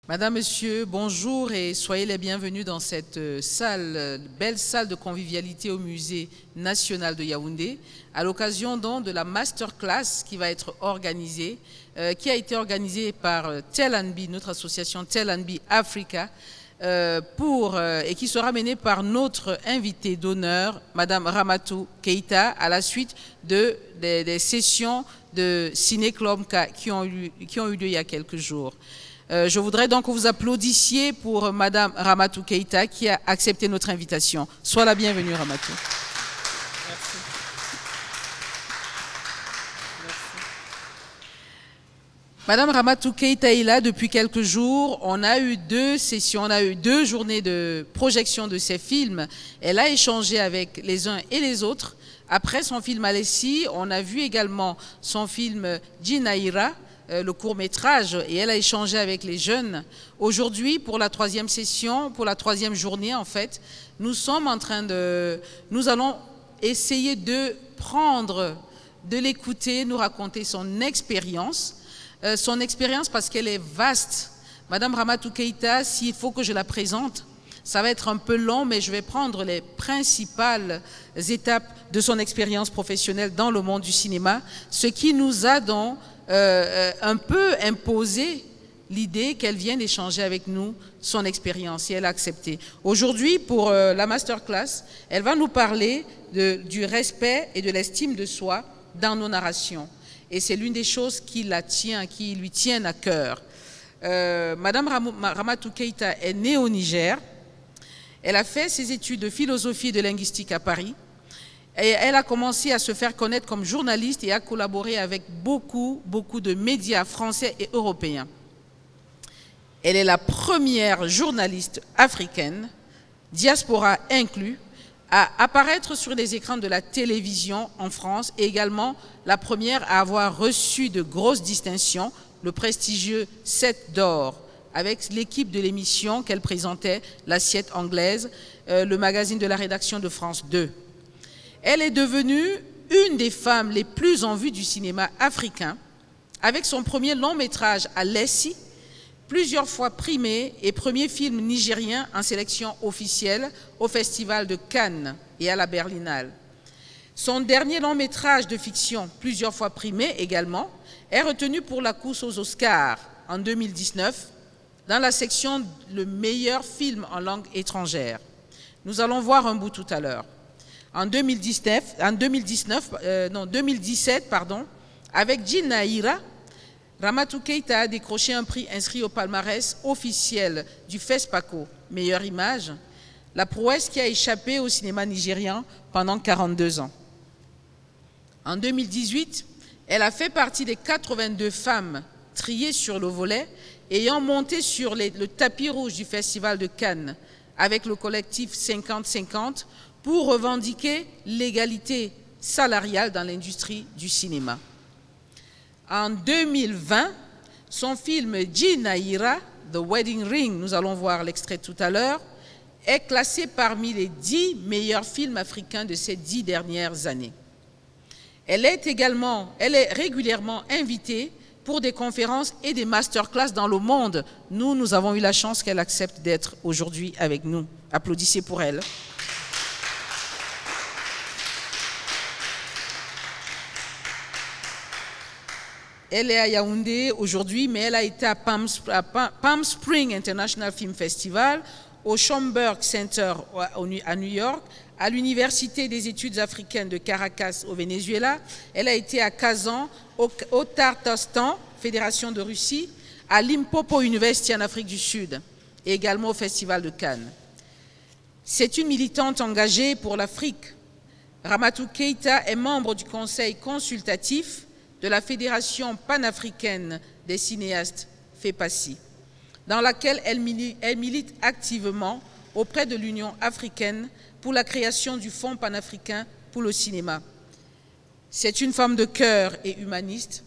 Madame, Monsieur, bonjour et soyez les bienvenus dans cette salle, belle salle de convivialité au Musée national de Yaoundé, à l'occasion donc de la masterclass qui va être organisée, qui a été organisée par Tel&B, notre association Tel&B Africa, et qui sera menée par notre invitée d'honneur, Madame Ramatou Keïta, à la suite des sessions de Ciné-Club qui ont eu lieu il y a quelques jours. Je voudrais donc que vous applaudissiez pour Madame Ramatou Keïta qui a accepté notre invitation. Sois la bienvenue, Ramatou. Merci. Madame Ramatou Keïta est là depuis quelques jours. On a eu 2 sessions, on a eu 2 journées de projection de ses films. Elle a échangé avec les uns et les autres. Après son film Alessi, on a vu également son film Jinaïra, le court-métrage, et elle a échangé avec les jeunes. Aujourd'hui, pour la 3e session, pour la 3e journée, en fait, nous allons essayer de l'écouter, nous raconter son expérience parce qu'elle est vaste. Madame Ramatou Keïta, s'il faut que je la présente, ça va être un peu long, mais je vais prendre les principales étapes de son expérience professionnelle dans le monde du cinéma, ce qui nous a donc un peu imposé l'idée qu'elle vienne échanger avec nous son expérience, et elle a accepté. Aujourd'hui, pour la masterclass, elle va nous parler du respect et de l'estime de soi dans nos narrations. Et c'est l'une des choses qui lui tiennent à cœur. Madame Ramatou Keïta est née au Niger. Elle a fait ses études de philosophie et de linguistique à Paris. Et elle a commencé à se faire connaître comme journaliste et à collaborer avec beaucoup de médias français et européens. Elle est la première journaliste africaine, diaspora inclus, à apparaître sur les écrans de la télévision en France et également la première à avoir reçu de grosses distinctions, le prestigieux 7 d'or, avec l'équipe de l'émission qu'elle présentait, l'Assiette anglaise, le magazine de la rédaction de France 2. Elle est devenue une des femmes les plus en vue du cinéma africain, avec son premier long-métrage Alessi, plusieurs fois primé et premier film nigérien en sélection officielle au Festival de Cannes et à la Berlinale. Son dernier long-métrage de fiction, plusieurs fois primé également, est retenu pour la course aux Oscars en 2019 dans la section « Le meilleur film en langue étrangère ». Nous allons voir un bout tout à l'heure. En 2017, avec Jinaïra, Ramatou Keïta a décroché un prix inscrit au palmarès officiel du FESPACO, meilleure image, la prouesse qui a échappé au cinéma nigérian pendant 42 ans. En 2018, elle a fait partie des 82 femmes triées sur le volet ayant monté sur le tapis rouge du Festival de Cannes avec le collectif 50-50 pour revendiquer l'égalité salariale dans l'industrie du cinéma. En 2020, son film Jinaïra, The Wedding Ring, nous allons voir l'extrait tout à l'heure, est classé parmi les 10 meilleurs films africains de ces 10 dernières années. Elle est régulièrement invitée pour des conférences et des masterclass dans le monde. Nous avons eu la chance qu'elle accepte d'être aujourd'hui avec nous. Applaudissez pour elle. Elle est à Yaoundé aujourd'hui, mais elle a été à Palm Springs International Film Festival, au Schomburg Center à New York, à l'Université des études africaines de Caracas au Venezuela. Elle a été à Kazan, au Tatarstan, Fédération de Russie, à Limpopo University en Afrique du Sud et également au Festival de Cannes. C'est une militante engagée pour l'Afrique. Ramatou Keïta est membre du conseil consultatif de la Fédération panafricaine des cinéastes, FEPACI, dans laquelle elle milite activement auprès de l'Union africaine pour la création du Fonds panafricain pour le cinéma. C'est une femme de cœur et humaniste.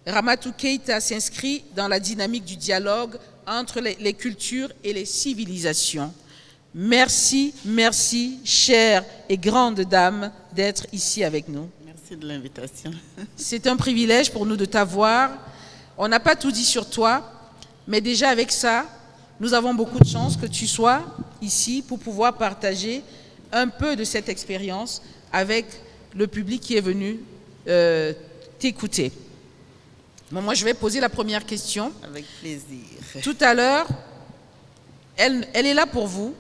Ramatou Keïta s'inscrit dans la dynamique du dialogue entre les cultures et les civilisations. Merci, merci, chère et grande dame, d'être ici avec nous. Merci de l'invitation. C'est un privilège pour nous de t'avoir. On n'a pas tout dit sur toi, Mais déjà avec ça, nous avons beaucoup de chance que tu sois ici pour pouvoir partager un peu de cette expérience avec le public qui est venu t'écouter. Bon, moi, je vais poser la première question. Avec plaisir. Tout à l'heure, elle est là pour vous.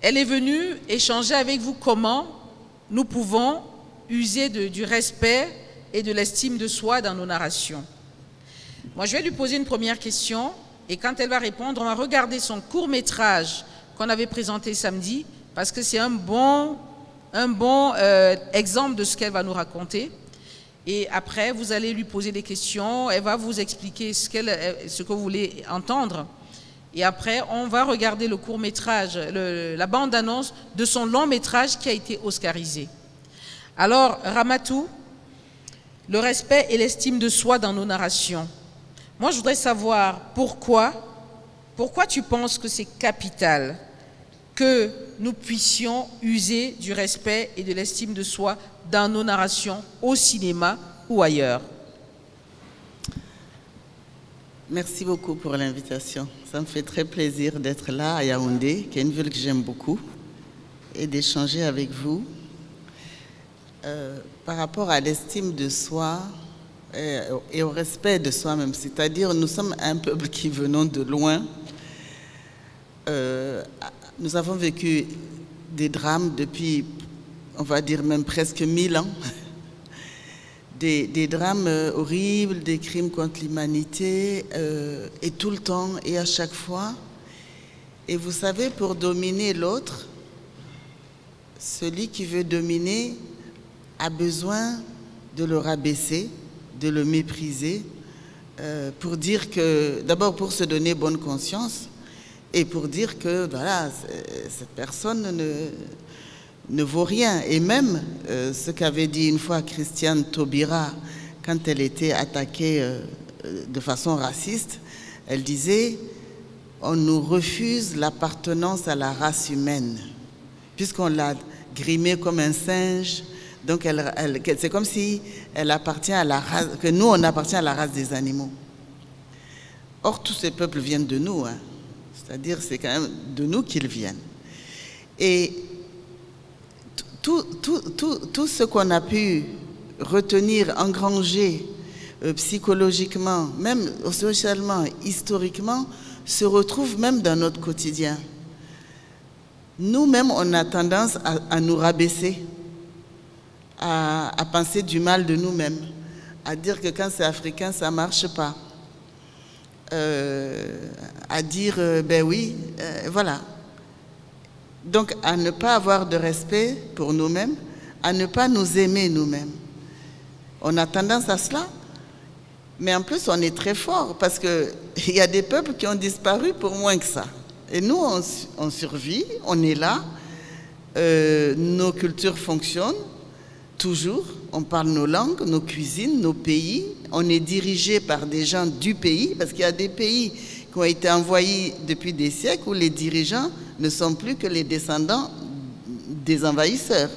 Elle est venue échanger avec vous comment nous pouvons user du respect et de l'estime de soi dans nos narrations. Moi, je vais lui poser une première question et quand elle va répondre, on va regarder son court-métrage qu'on avait présenté samedi parce que c'est un bon exemple de ce qu'elle va nous raconter. Et après, vous allez lui poser des questions, elle va vous expliquer ce que vous voulez entendre. Et après, on va regarder le court-métrage, la bande-annonce de son long-métrage qui a été oscarisé. Alors, Ramatou, le respect et l'estime de soi dans nos narrations. Moi, je voudrais savoir pourquoi tu penses que c'est capital que nous puissions user du respect et de l'estime de soi dans nos narrations au cinéma ou ailleurs. Merci beaucoup pour l'invitation. Ça me fait très plaisir d'être là à Yaoundé, qui est une ville que j'aime beaucoup, et d'échanger avec vous. Par rapport à l'estime de soi et au respect de soi-même, c'est-à-dire nous sommes un peuple qui venons de loin. Nous avons vécu des drames depuis, on va dire même presque 1000 ans. Des drames horribles, des crimes contre l'humanité, et tout le temps, et à chaque fois. Et vous savez, pour dominer l'autre, celui qui veut dominer a besoin de le rabaisser, de le mépriser, pour dire que, d'abord pour se donner bonne conscience, et pour dire que, voilà, cette personne ne vaut rien. Et même ce qu'avait dit une fois Christiane Taubira quand elle était attaquée de façon raciste, elle disait « On nous refuse l'appartenance à la race humaine, puisqu'on l'a grimée comme un singe. » Donc c'est comme si elle appartient à la race, que nous on appartient à la race des animaux. Or tous ces peuples viennent de nous, hein. C'est-à-dire c'est quand même de nous qu'ils viennent. Et tout ce qu'on a pu retenir, engranger psychologiquement, même socialement, historiquement, se retrouve même dans notre quotidien. Nous-mêmes, on a tendance à nous rabaisser, à penser du mal de nous-mêmes, à dire que quand c'est africain, ça ne marche pas, à dire, ben oui, voilà. Donc, à ne pas avoir de respect pour nous-mêmes, à ne pas nous aimer nous-mêmes. On a tendance à cela, mais en plus, on est très fort parce qu'il y a des peuples qui ont disparu pour moins que ça. Et nous, on survit, on est là, nos cultures fonctionnent toujours, on parle nos langues, nos cuisines, nos pays, on est dirigé par des gens du pays, parce qu'il y a des pays qui ont été envahis depuis des siècles où les dirigeants ne sont plus que les descendants des envahisseurs.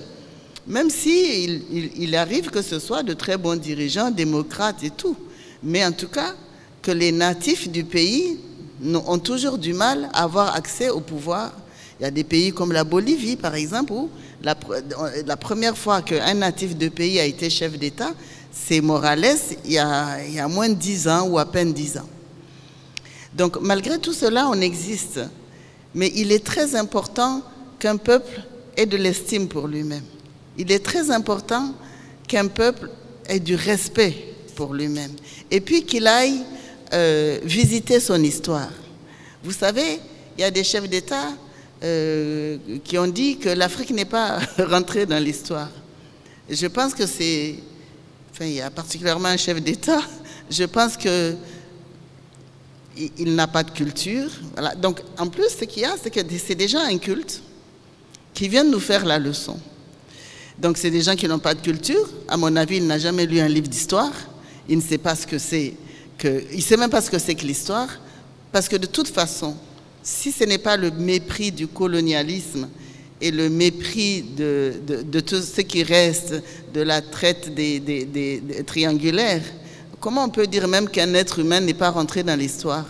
Même si il arrive que ce soit de très bons dirigeants, démocrates et tout. Mais en tout cas, que les natifs du pays ont toujours du mal à avoir accès au pouvoir. Il y a des pays comme la Bolivie, par exemple, où la première fois qu'un natif de pays a été chef d'État, c'est Morales, il y a moins de 10 ans ou à peine 10 ans. Donc, malgré tout cela, on existe. Mais il est très important qu'un peuple ait de l'estime pour lui-même. Il est très important qu'un peuple ait du respect pour lui-même. Et puis qu'il aille visiter son histoire. Vous savez, il y a des chefs d'État qui ont dit que l'Afrique n'est pas rentrée dans l'histoire. Je pense que c'est... Enfin, il y a particulièrement un chef d'État, je pense que il n'a pas de culture. Voilà. Donc, en plus, ce qu'il y a, c'est que c'est des gens incultes qui viennent nous faire la leçon. Donc, c'est des gens qui n'ont pas de culture. À mon avis, il n'a jamais lu un livre d'histoire. Il ne sait pas ce que c'est il ne sait même pas ce que c'est que l'histoire. Parce que de toute façon, si ce n'est pas le mépris du colonialisme et le mépris de tout ce qui reste de la traite des triangulaires comment on peut dire même qu'un être humain n'est pas rentré dans l'histoire?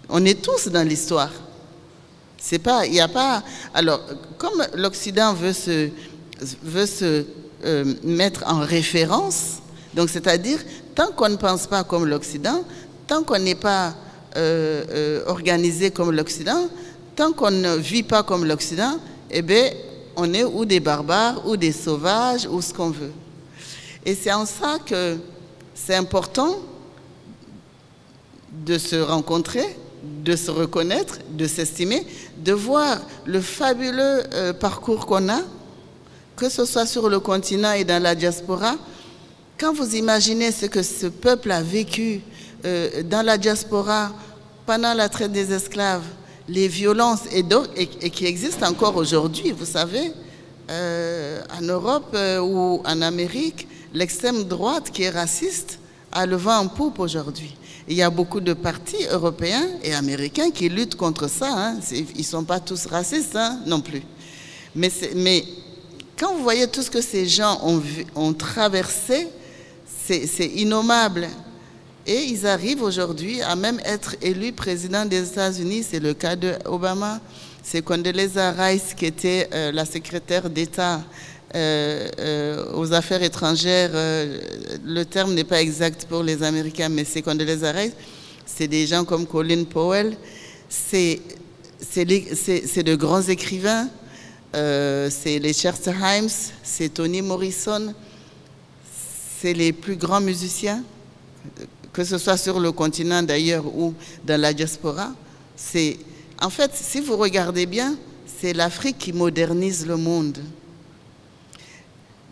On est tous dans l'histoire. C'est pas, il n'y a pas... Alors, comme l'Occident veut se mettre en référence, donc c'est-à-dire, tant qu'on ne pense pas comme l'Occident, tant qu'on n'est pas organisé comme l'Occident, tant qu'on ne vit pas comme l'Occident, eh bien, on est ou des barbares, ou des sauvages, ou ce qu'on veut. Et c'est en ça que c'est important de se rencontrer, de se reconnaître, de s'estimer, de voir le fabuleux parcours qu'on a, que ce soit sur le continent et dans la diaspora. Quand vous imaginez ce que ce peuple a vécu dans la diaspora, pendant la traite des esclaves, les violences et qui existent encore aujourd'hui, vous savez, en Europe ou en Amérique, l'extrême droite qui est raciste a le vent en poupe aujourd'hui. Il y a beaucoup de partis européens et américains qui luttent contre ça. Hein. Ils ne sont pas tous racistes hein, non plus. Mais quand vous voyez tout ce que ces gens ont traversé, c'est innommable. Et ils arrivent aujourd'hui à même être élus président des États-Unis. C'est le cas d'Obama. C'est Condoleezza Rice qui était la secrétaire d'État aux affaires étrangères. Le terme n'est pas exact pour les Américains, mais c'est Condoleezza Rice. C'est des gens comme Colin Powell. C'est de grands écrivains. C'est les Chester Himes, c'est Toni Morrison. C'est les plus grands musiciens, que ce soit sur le continent d'ailleurs ou dans la diaspora. En fait, si vous regardez bien, c'est l'Afrique qui modernise le monde.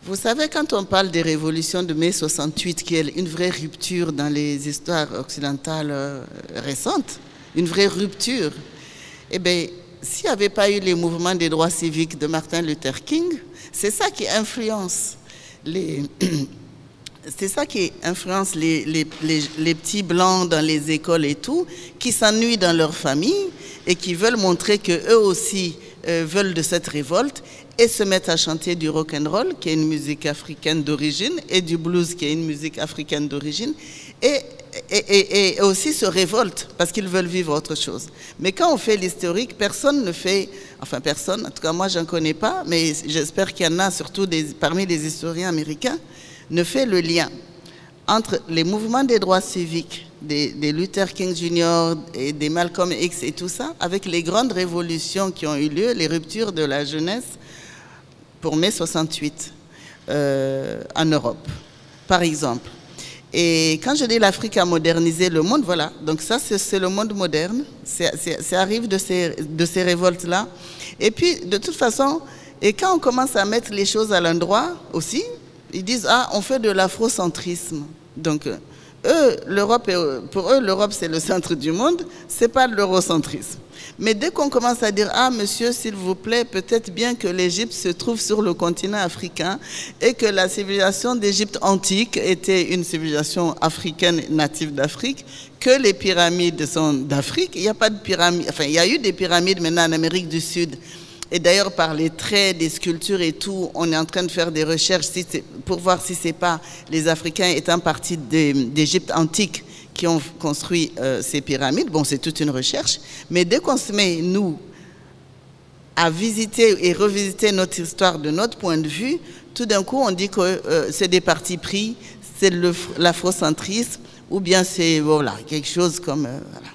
Vous savez, quand on parle des révolutions de mai 68, qui est une vraie rupture dans les histoires occidentales récentes, une vraie rupture, eh bien, s'il n'y avait pas eu les mouvements des droits civiques de Martin Luther King, c'est ça qui influence les petits blancs dans les écoles et tout, qui s'ennuient dans leur famille et qui veulent montrer qu'eux aussi veulent de cette révolte et se mettent à chanter du rock and roll, qui est une musique africaine d'origine, et du blues, qui est une musique africaine d'origine, et aussi se révoltent parce qu'ils veulent vivre autre chose. Mais quand on fait l'historique, personne ne fait, enfin personne, en tout cas moi j'en connais pas, mais j'espère qu'il y en a surtout parmi les historiens américains, ne fait le lien entre les mouvements des droits civiques, des Luther King Jr. et des Malcolm X et tout ça, avec les grandes révolutions qui ont eu lieu, les ruptures de la jeunesse pour mai 68 en Europe, par exemple. Et quand je dis l'Afrique a modernisé le monde, voilà, donc ça c'est le monde moderne, ça arrive de ces révoltes-là. Et puis, de toute façon, et quand on commence à mettre les choses à l'endroit aussi, ils disent, ah, on fait de l'afrocentrisme. Donc, pour eux, l'Europe, c'est le centre du monde, c'est pas de l'eurocentrisme. Mais dès qu'on commence à dire, ah, monsieur, s'il vous plaît, peut-être bien que l'Égypte se trouve sur le continent africain et que la civilisation d'Égypte antique était une civilisation africaine native d'Afrique, que les pyramides sont d'Afrique. Il n'y a pas de pyramides, enfin, il y a eu des pyramides maintenant en Amérique du Sud. Et d'ailleurs, par les traits des sculptures et tout, on est en train de faire des recherches pour voir si ce n'est pas les Africains étant partis d'Égypte antique qui ont construit ces pyramides. Bon, c'est toute une recherche. Mais dès qu'on se met, nous, à visiter et revisiter notre histoire de notre point de vue, tout d'un coup, on dit que c'est des partis pris, c'est l'afrocentrisme, ou bien c'est voilà, quelque chose comme... voilà.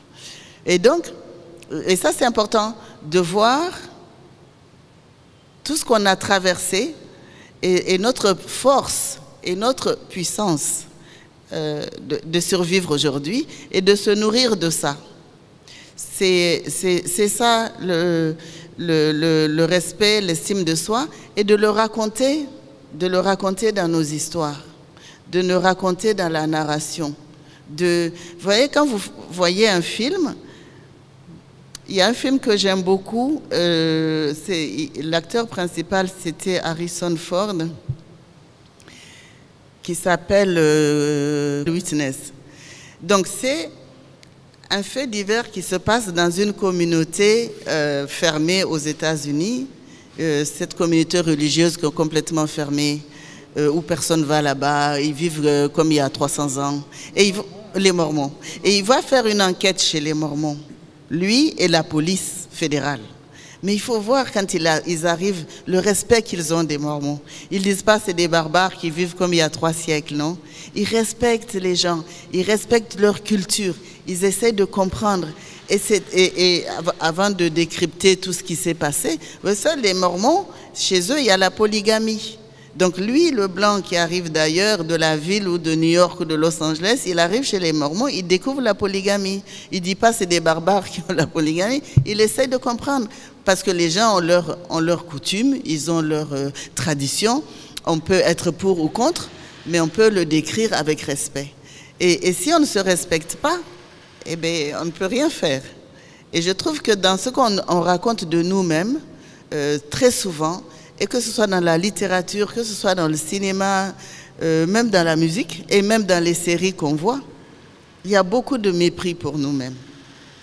Et donc, et ça c'est important de voir tout ce qu'on a traversé et notre force et notre puissance de survivre aujourd'hui et de se nourrir de ça. C'est ça le respect, l'estime de soi et de le raconter dans nos histoires, de le raconter dans la narration. Vous voyez, quand vous voyez un film, il y a un film que j'aime beaucoup, l'acteur principal c'était Harrison Ford, qui s'appelle Witness. Donc c'est un fait divers qui se passe dans une communauté fermée aux États-Unis, cette communauté religieuse qui est complètement fermée où personne va là-bas, ils vivent comme il y a 300 ans, et les Mormons. Et il va faire une enquête chez les Mormons, lui et la police fédérale. Mais il faut voir quand ils arrivent, le respect qu'ils ont des Mormons. Ils ne disent pas c'est des barbares qui vivent comme il y a 3 siècles, non. Ils respectent les gens, ils respectent leur culture, ils essaient de comprendre. Et avant de décrypter tout ce qui s'est passé, les Mormons, chez eux, il y a la polygamie. Donc lui, le blanc qui arrive d'ailleurs, de la ville ou de New York ou de Los Angeles, il arrive chez les Mormons, il découvre la polygamie. Il ne dit pas c'est des barbares qui ont la polygamie, il essaie de comprendre. Parce que les gens ont leurs coutumes, ils ont leurs traditions. On peut être pour ou contre, mais on peut le décrire avec respect. Et si on ne se respecte pas, eh bien, on ne peut rien faire. Et je trouve que dans ce qu'on raconte de nous-mêmes, très souvent, et que ce soit dans la littérature, que ce soit dans le cinéma, même dans la musique, et même dans les séries qu'on voit, il y a beaucoup de mépris pour nous-mêmes.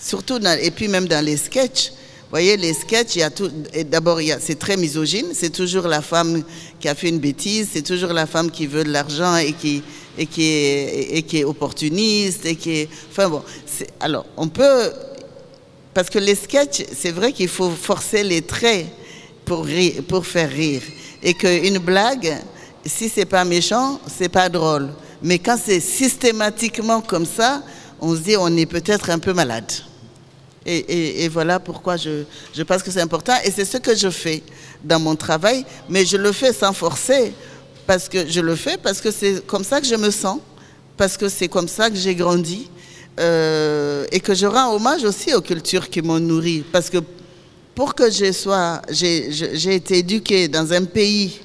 Surtout, et puis même dans les sketchs. Vous voyez, les sketchs, d'abord, c'est très misogyne, c'est toujours la femme qui a fait une bêtise, c'est toujours la femme qui veut de l'argent et qui est opportuniste, enfin bon, alors, on peut, parce que les sketchs, c'est vrai qu'il faut forcer les traits pour faire rire, et qu'une blague, si c'est pas méchant, c'est pas drôle, mais quand c'est systématiquement comme ça, on se dit on est peut-être un peu malade. Et voilà pourquoi je pense que c'est important. Et c'est ce que je fais dans mon travail. Mais je le fais sans forcer. Parce que je le fais parce que c'est comme ça que je me sens. Parce que c'est comme ça que j'ai grandi. Et que je rends hommage aussi aux cultures qui m'ont nourri. Parce que pour que j'ai été éduquée dans un pays,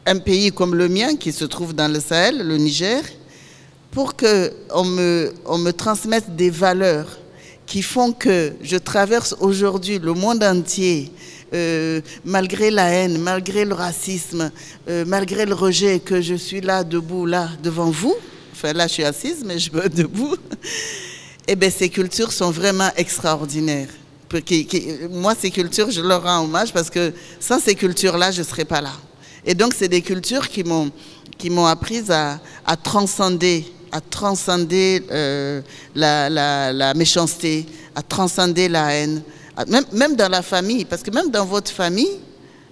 un pays comme le mien, qui se trouve dans le Sahel, le Niger, pour qu'on me transmette des valeurs qui font que je traverse aujourd'hui le monde entier, malgré la haine, malgré le racisme, malgré le rejet, que je suis là, debout, là, devant vous. Enfin, là, je suis assise, mais je peux être debout. Eh bien, ces cultures sont vraiment extraordinaires. Moi, ces cultures, je leur rends hommage parce que sans ces cultures-là, je ne serais pas là. Et donc, c'est des cultures qui m'ont appris à transcender la méchanceté, à transcender la haine, même dans la famille, parce que même dans votre famille,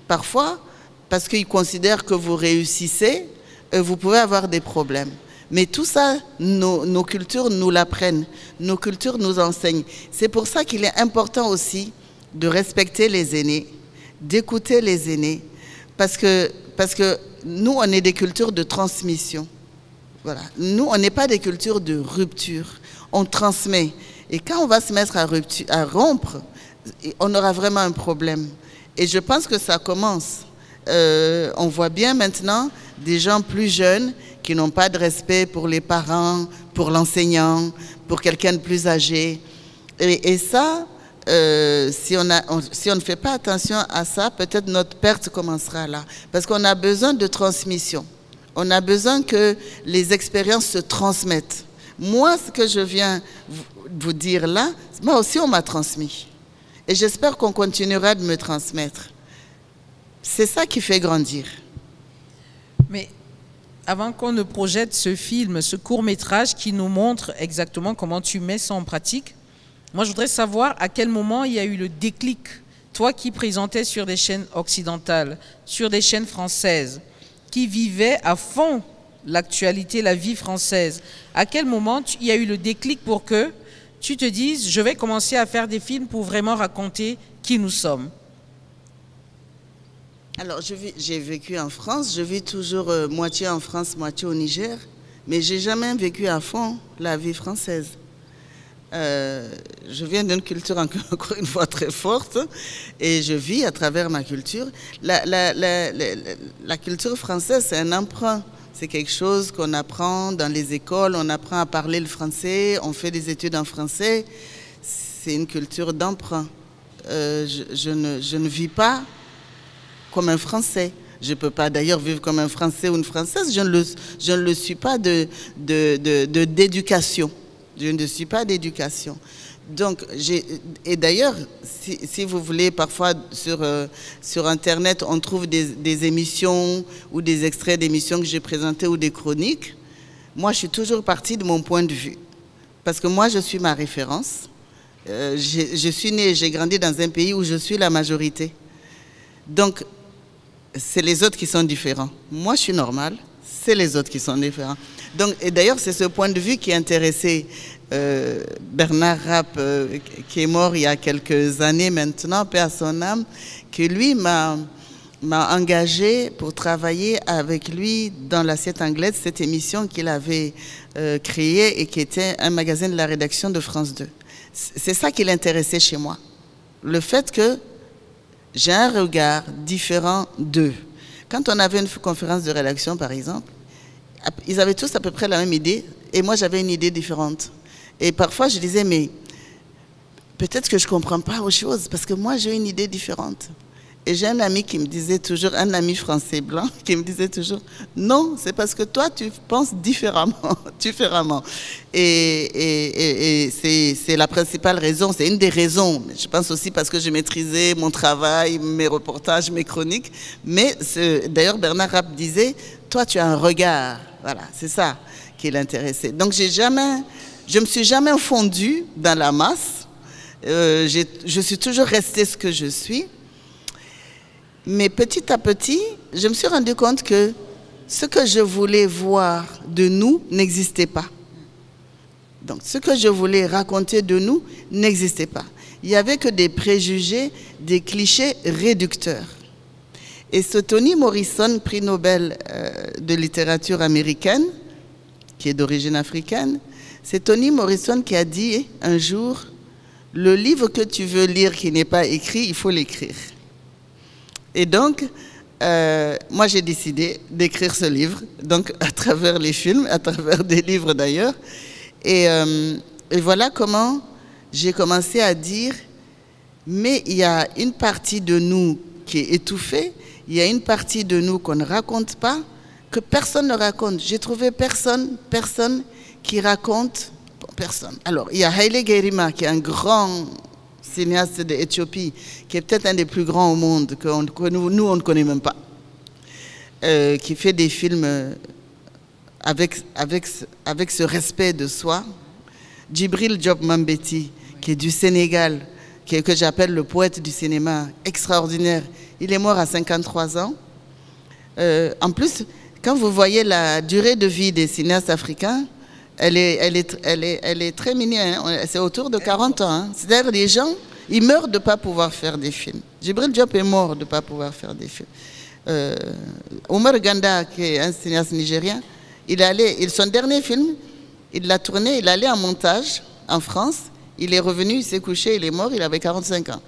parfois, parce qu'ils considèrent que vous réussissez, vous pouvez avoir des problèmes. Mais tout ça, nos cultures nous l'apprennent, nos cultures nous enseignent. C'est pour ça qu'il est important aussi de respecter les aînés, d'écouter les aînés, parce que nous, on est des cultures de transmission. Voilà. Nous, on n'est pas des cultures de rupture. On transmet. Et quand on va se mettre à rompre, on aura vraiment un problème. Et je pense que ça commence. On voit bien maintenant des gens plus jeunes qui n'ont pas de respect pour les parents, pour l'enseignant, pour quelqu'un de plus âgé. Et ça, si on ne fait pas attention à ça, peut-être notre perte commencera là. Parce qu'on a besoin de transmission. On a besoin que les expériences se transmettent. Moi, ce que je viens vous dire là, moi aussi on m'a transmis. Et j'espère qu'on continuera de me transmettre. C'est ça qui fait grandir. Mais avant qu'on ne projette ce film, ce court-métrage qui nous montre exactement comment tu mets ça en pratique, moi je voudrais savoir à quel moment il y a eu le déclic. Toi qui présentais sur des chaînes occidentales, sur des chaînes françaises, qui vivait à fond l'actualité, la vie française. À quel moment il y a eu le déclic pour que tu te dises, je vais commencer à faire des films pour vraiment raconter qui nous sommes? Alors, j'ai vécu en France, je vis toujours moitié en France, moitié au Niger, mais je n'ai jamais vécu à fond la vie française. Je viens d'une culture encore une fois très forte et je vis à travers ma culture. La culture française, c'est un emprunt. C'est quelque chose qu'on apprend dans les écoles, on apprend à parler le français, on fait des études en français. C'est une culture d'emprunt. Je ne vis pas comme un Français. Je ne peux pas d'ailleurs vivre comme un Français ou une Française. Je ne le suis pas d'éducation. Je ne suis pas d'éducation. Donc, et d'ailleurs, si vous voulez, parfois sur Internet, on trouve des émissions ou des extraits d'émissions que j'ai présentées ou des chroniques. Moi, je suis toujours partie de mon point de vue. Parce que moi, je suis ma référence. Je suis née, j'ai grandi dans un pays où je suis la majorité. Donc, c'est les autres qui sont différents. Moi, je suis normale, c'est les autres qui sont différents. Donc, et d'ailleurs, c'est ce point de vue qui intéressait Bernard Rapp, qui est mort il y a quelques années maintenant, paix à son âme, que lui m'a engagé pour travailler avec lui dans l'Assiette anglaise, cette émission qu'il avait créée et qui était un magazine de la rédaction de France 2. C'est ça qui l'intéressait chez moi. Le fait que j'ai un regard différent d'eux. Quand on avait une conférence de rédaction, par exemple, ils avaient tous à peu près la même idée et moi j'avais une idée différente. Et parfois je disais, mais peut-être que je ne comprends pas aux choses parce que moi j'ai une idée différente. Et j'ai un ami qui me disait toujours, un ami français blanc, qui me disait toujours, non, c'est parce que toi tu penses différemment. Et c'est la principale raison, c'est une des raisons. Je pense aussi parce que je maîtrisais mon travail, mes reportages, mes chroniques. Mais d'ailleurs Bernard Rapp disait, toi tu as un regard. Voilà, c'est ça qui l'intéressait. Donc je me suis jamais fondue dans la masse. Je suis toujours restée ce que je suis. Mais petit à petit, je me suis rendu compte que ce que je voulais voir de nous n'existait pas. Donc, ce que je voulais raconter de nous n'existait pas. Il n'y avait que des préjugés, des clichés réducteurs. Et ce Toni Morrison, prix Nobel de littérature américaine, qui est d'origine africaine, c'est Toni Morrison qui a dit un jour, « Le livre que tu veux lire qui n'est pas écrit, il faut l'écrire. » Et donc, moi j'ai décidé d'écrire ce livre, donc à travers les films, à travers des livres d'ailleurs. Et voilà comment j'ai commencé à dire, mais il y a une partie de nous qui est étouffée, il y a une partie de nous qu'on ne raconte pas, que personne ne raconte. J'ai trouvé personne qui raconte, personne. Alors, il y a Haile Gerima qui est un grand cinéaste d'Éthiopie, qui est peut-être un des plus grands au monde, que nous, on ne connaît même pas, qui fait des films avec ce respect de soi. Djibril Diop Mambéty, qui est du Sénégal, que j'appelle le poète du cinéma, extraordinaire. Il est mort à 53 ans. En plus, quand vous voyez la durée de vie des cinéastes africains, elle est très mignonne, hein. C'est autour de 40 ans. Hein. C'est-à-dire les gens, ils meurent de ne pas pouvoir faire des films. Djibril Diop est mort de ne pas pouvoir faire des films. Omar Ganda, qui est un cinéaste nigérien, son dernier film, il l'a tourné, il allait en montage en France, il est revenu, il s'est couché, il est mort, il avait 45 ans.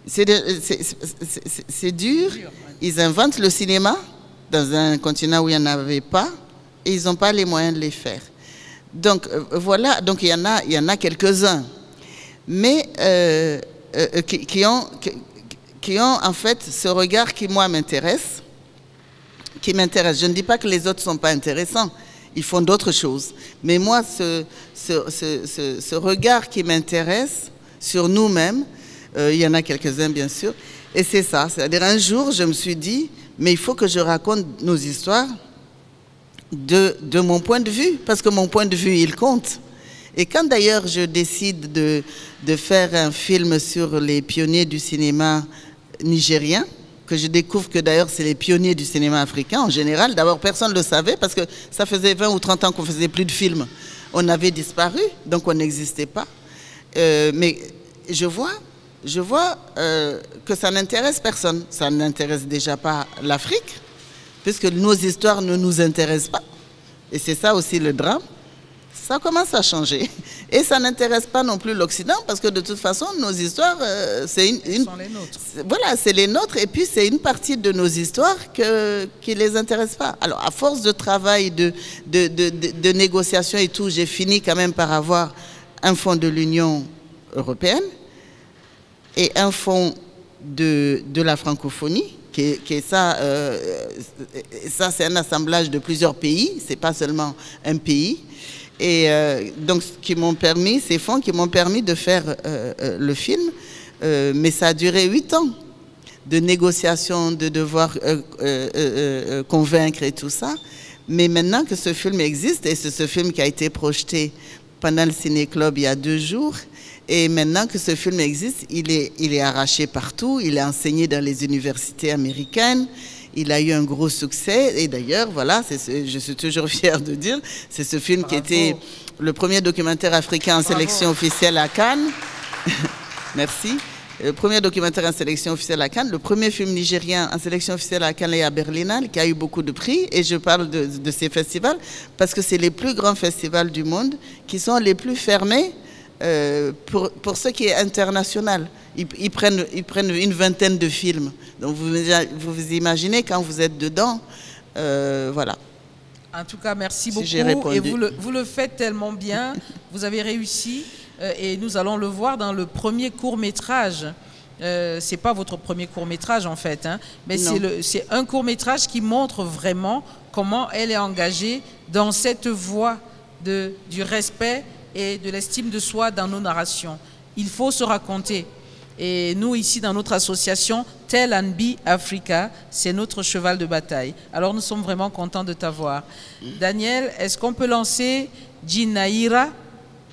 C'est dur, ils inventent le cinéma dans un continent où il n'y en avait pas, et ils n'ont pas les moyens de les faire. Donc voilà, donc il y en a quelques-uns, mais qui ont en fait ce regard qui moi m'intéresse, Je ne dis pas que les autres ne sont pas intéressants, ils font d'autres choses, mais moi ce regard qui m'intéresse sur nous-mêmes, il y en a quelques-uns bien sûr, et c'est ça, c'est-à-dire un jour je me suis dit, mais il faut que je raconte nos histoires de mon point de vue, parce que mon point de vue, il compte. Et quand d'ailleurs je décide de faire un film sur les pionniers du cinéma nigérien, que je découvre que d'ailleurs c'est les pionniers du cinéma africain en général, d'abord personne ne le savait, parce que ça faisait 20 ou 30 ans qu'on ne faisait plus de films. On avait disparu, donc on n'existait pas. Mais je vois que ça n'intéresse personne. Ça n'intéresse déjà pas l'Afrique, puisque nos histoires ne nous intéressent pas. Et c'est ça aussi le drame. Ça commence à changer. Et ça n'intéresse pas non plus l'Occident, parce que de toute façon, nos histoires, c'est sont les nôtres. Voilà, c'est les nôtres, et puis c'est une partie de nos histoires qui ne les intéresse pas. Alors, à force de travail, de négociations et tout, j'ai fini quand même par avoir un fonds de l'Union européenne et un fonds de la francophonie, qui est ça, ça c'est un assemblage de plusieurs pays, c'est pas seulement un pays. Et donc, ces fonds qui m'ont permis de faire le film, mais ça a duré 8 ans de négociations, de devoir convaincre et tout ça. Mais maintenant que ce film existe, et c'est ce film qui a été projeté pendant le Ciné-Club il y a 2 jours, et maintenant que ce film existe, il est arraché partout, il est enseigné dans les universités américaines, il a eu un gros succès, et d'ailleurs, voilà, je suis toujours fière de dire, c'est ce film qui était le premier documentaire africain en sélection officielle à Cannes. Merci. Le premier documentaire en sélection officielle à Cannes, le premier film nigérien en sélection officielle à Cannes et à Berlinale, qui a eu beaucoup de prix, et je parle de ces festivals, parce que c'est les plus grands festivals du monde, qui sont les plus fermés pour ce qui est international. Ils prennent une vingtaine de films. Donc vous vous imaginez quand vous êtes dedans, voilà. En tout cas, merci beaucoup. Répondu. Et vous le faites tellement bien, vous avez réussi, et nous allons le voir dans le premier court-métrage. C'est pas votre premier court-métrage en fait, hein, mais c'est un court-métrage qui montre vraiment comment elle est engagée dans cette voie du respect et de l'estime de soi dans nos narrations. Il faut se raconter. Et nous, ici, dans notre association, Tell and Be Africa, c'est notre cheval de bataille. Alors, nous sommes vraiment contents de t'avoir. Daniel, est-ce qu'on peut lancer Jinaira?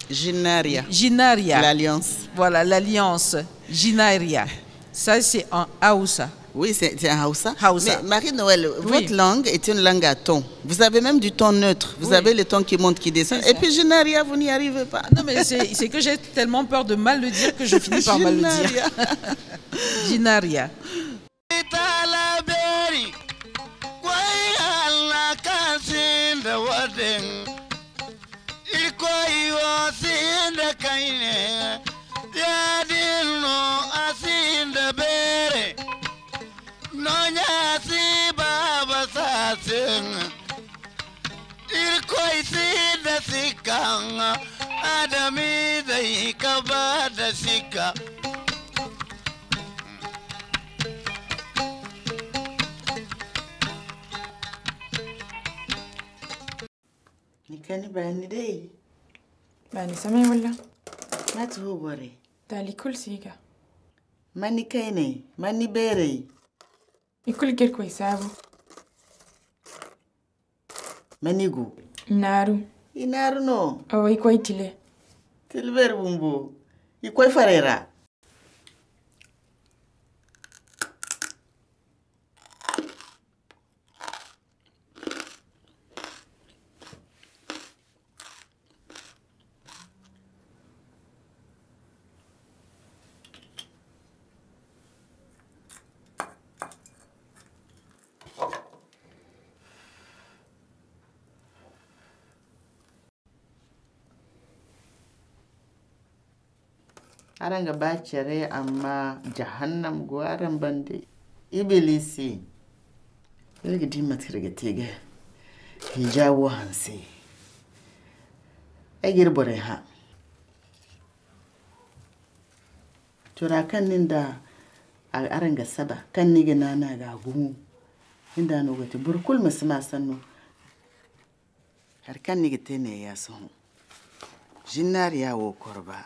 Jinaria. Jinaria. L'alliance. Voilà, l'alliance. Jinaria. Ça, c'est en Haoussa. Oui, c'est un Haoussa. Haoussa. Mais Marie-Noël, votre langue est une langue à ton. Vous avez même du ton neutre. Vous avez les tons qui montent, qui descendent. Et puis Jinaria, vous n'y arrivez pas. Non, mais c'est que j'ai tellement peur de mal le dire que je finis par mal le dire. Jinaria. Adami dai kaba da sika Nikani bani dai bani samai wala matu hobore tali kul siga mani kaine mani bere ikul ger ko isabu mani go naru inaru no o iko itile tilber bumbu iko farera aranga bacere amma jahannam gwaran bande ibilisi ilgi dimat kirgetege hijabu hansi agir bore ha tura kan ninda aranga saba kan nige nana ga gumu inda no gote burkul masma sanno har kan nige tene ya son jinnaria wo korba.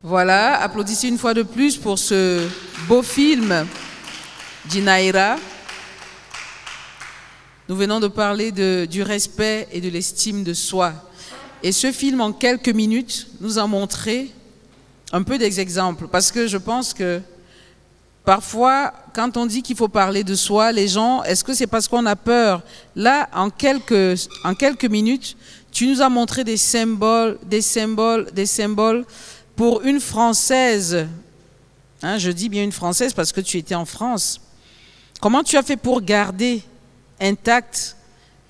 Voilà, applaudissez une fois de plus pour ce beau film, Jinaira. Nous venons de parler du respect et de l'estime de soi. Et ce film, en quelques minutes, nous a montré un peu des exemples. Parce que je pense que parfois, quand on dit qu'il faut parler de soi, les gens, est-ce que c'est parce qu'on a peur? Là, en quelques minutes, tu nous as montré des symboles, pour une Française, hein, je dis bien une Française parce que tu étais en France. Comment tu as fait pour garder intactes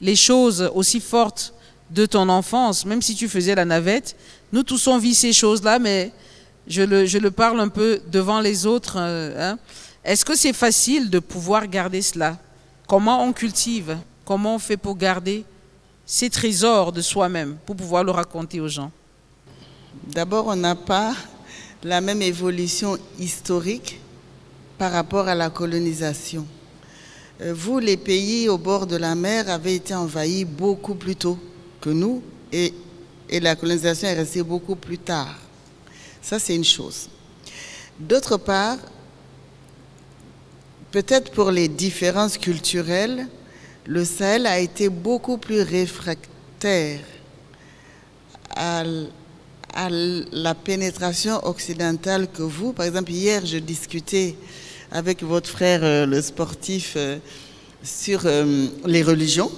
les choses aussi fortes de ton enfance, même si tu faisais la navette? Nous tous on vit ces choses-là, mais je le parle un peu devant les autres. Hein. Est-ce que c'est facile de pouvoir garder cela? Comment on cultive? Comment on fait pour garder ces trésors de soi-même, pour pouvoir le raconter aux gens? D'abord, on n'a pas la même évolution historique par rapport à la colonisation. Vous, les pays au bord de la mer, avez été envahis beaucoup plus tôt que nous et et la colonisation est restée beaucoup plus tard. Ça, c'est une chose. D'autre part, peut-être pour les différences culturelles, le Sahel a été beaucoup plus réfractaire à la pénétration occidentale que vous. Par exemple, hier, je discutais avec votre frère, le sportif, sur les religions.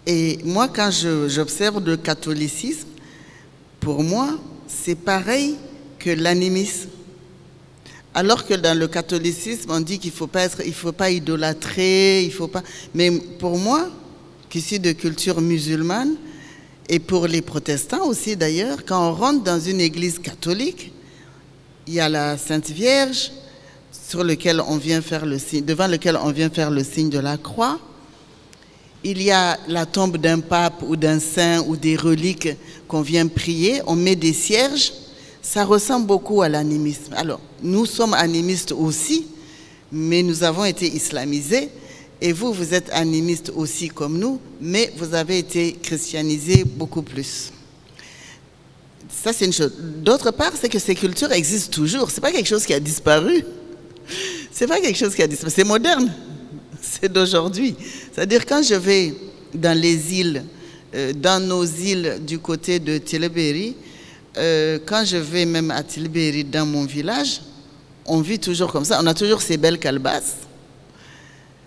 Et moi, quand j'observe le catholicisme, pour moi, c'est pareil que l'animisme. Alors que dans le catholicisme, on dit qu'il ne faut pas idolâtrer, il faut pas. Mais pour moi, qui suis de culture musulmane, et pour les protestants aussi d'ailleurs, quand on rentre dans une église catholique, il y a la Sainte Vierge sur lequel on vient faire le signe, devant lequel on vient faire le signe de la croix. Il y a la tombe d'un pape ou d'un saint ou des reliques qu'on vient prier. On met des cierges. Ça ressemble beaucoup à l'animisme. Alors, nous sommes animistes aussi, mais nous avons été islamisés. Et vous, vous êtes animistes aussi comme nous, mais vous avez été christianisés beaucoup plus. Ça, c'est une chose. D'autre part, c'est que ces cultures existent toujours. Ce n'est pas quelque chose qui a disparu. Ce n'est pas quelque chose qui a disparu. C'est moderne. C'est d'aujourd'hui. C'est-à-dire, quand je vais dans les îles, dans nos îles du côté de Tilbury, quand je vais même à Tilbury, dans mon village, on vit toujours comme ça. On a toujours ces belles calebasses,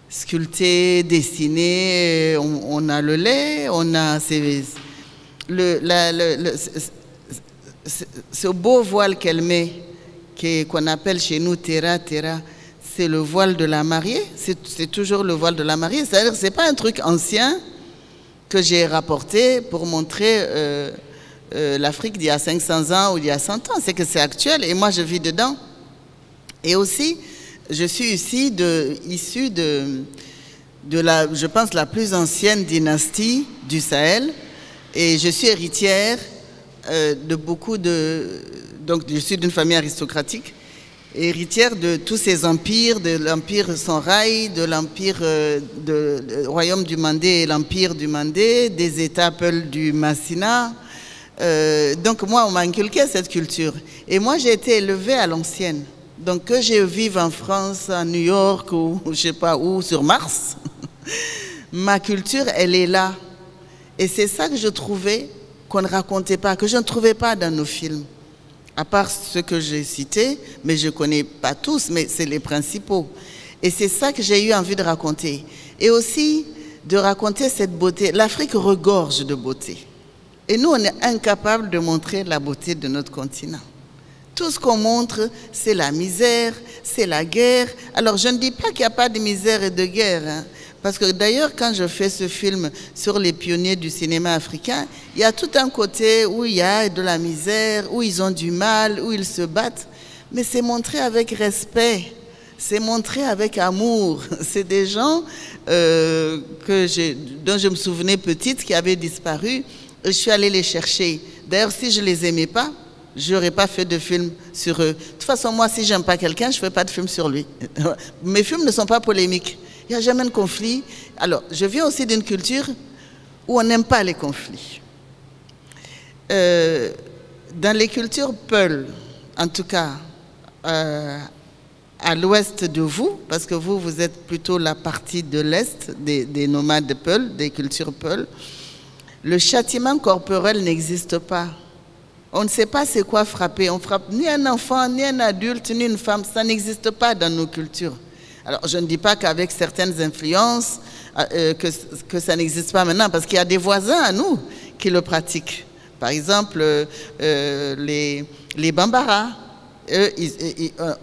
sculptées, dessinées. On a le lait, on a ce beau voile qu'elle met, qu'on appelle chez nous Tera Tera. C'est le voile de la mariée. C'est toujours le voile de la mariée. C'est-à-dire que ce n'est pas un truc ancien que j'ai rapporté pour montrer l'Afrique d'il y a 500 ans ou d'il y a 100 ans. C'est que c'est actuel et moi je vis dedans. Et aussi, je suis ici issue de la, je pense, la plus ancienne dynastie du Sahel. Et je suis héritière de beaucoup de... Donc je suis d'une famille aristocratique. Héritière de tous ces empires, de l'empire Songhai, de l'empire du royaume du Mandé et l'empire du Mandé, des États Peul du Massina. Donc moi, on m'a inculqué cette culture. Et moi, j'ai été élevée à l'ancienne. Donc que je vive en France, à New York ou je ne sais pas où, sur Mars, ma culture, elle est là. Et c'est ça que je trouvais qu'on ne racontait pas, que je ne trouvais pas dans nos films. À part ceux que j'ai cités, mais je ne connais pas tous, mais c'est les principaux. Et c'est ça que j'ai eu envie de raconter. Et aussi de raconter cette beauté. L'Afrique regorge de beauté. Et nous, on est incapables de montrer la beauté de notre continent. Tout ce qu'on montre, c'est la misère, c'est la guerre. Alors, je ne dis pas qu'il n'y a pas de misère et de guerre, hein. Parce que d'ailleurs, quand je fais ce film sur les pionniers du cinéma africain, il y a tout un côté où il y a de la misère, où ils ont du mal, où ils se battent. Mais c'est montré avec respect, c'est montré avec amour. C'est des gens dont je me souvenais petite, qui avaient disparu. Et je suis allée les chercher. D'ailleurs, si je ne les aimais pas, je n'aurais pas fait de film sur eux. De toute façon, moi, si je n'aime pas quelqu'un, je ne fais pas de film sur lui. Mes films ne sont pas polémiques. Il n'y a jamais de conflit. Alors, je viens aussi d'une culture où on n'aime pas les conflits. Dans les cultures Peul, en tout cas, à l'ouest de vous, parce que vous êtes plutôt la partie de l'est des nomades de Peul, des cultures Peul, le châtiment corporel n'existe pas. On ne sait pas c'est quoi frapper. On frappe ni un enfant, ni un adulte, ni une femme. Ça n'existe pas dans nos cultures. Alors, je ne dis pas qu'avec certaines influences, que ça n'existe pas maintenant, parce qu'il y a des voisins à nous qui le pratiquent. Par exemple, les Bambara.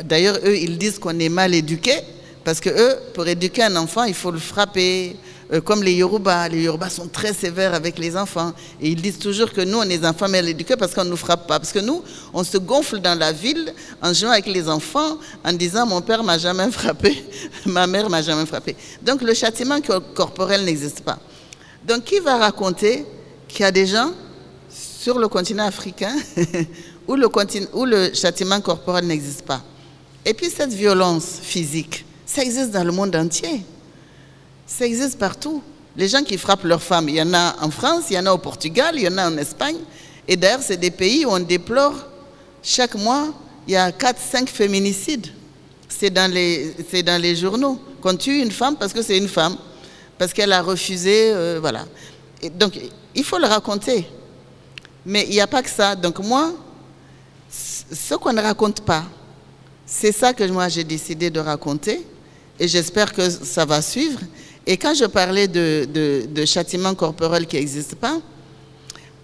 D'ailleurs, eux, ils disent qu'on est mal éduqués, parce que eux, pour éduquer un enfant, il faut le frapper. Comme les Yoruba sont très sévères avec les enfants. Et ils disent toujours que nous, on est des enfants mal éduqués parce qu'on ne nous frappe pas. Parce que nous, on se gonfle dans la ville en jouant avec les enfants, en disant « mon père m'a jamais frappé, ma mère m'a jamais frappé ». Donc le châtiment corporel n'existe pas. Donc qui va raconter qu'il y a des gens sur le continent africain où le châtiment corporel n'existe pas? Et puis cette violence physique, ça existe dans le monde entier. Ça existe partout. Les gens qui frappent leurs femmes, il y en a en France, il y en a au Portugal, il y en a en Espagne. Et d'ailleurs, c'est des pays où on déplore, chaque mois, il y a 4-5 féminicides. C'est dans les journaux qu'on tue une femme parce que c'est une femme, parce qu'elle a refusé, voilà. Et donc, il faut le raconter. Mais il n'y a pas que ça. Donc moi, ce qu'on ne raconte pas, c'est ça que moi j'ai décidé de raconter. Et j'espère que ça va suivre. Et quand je parlais de châtiment corporel qui n'existe pas,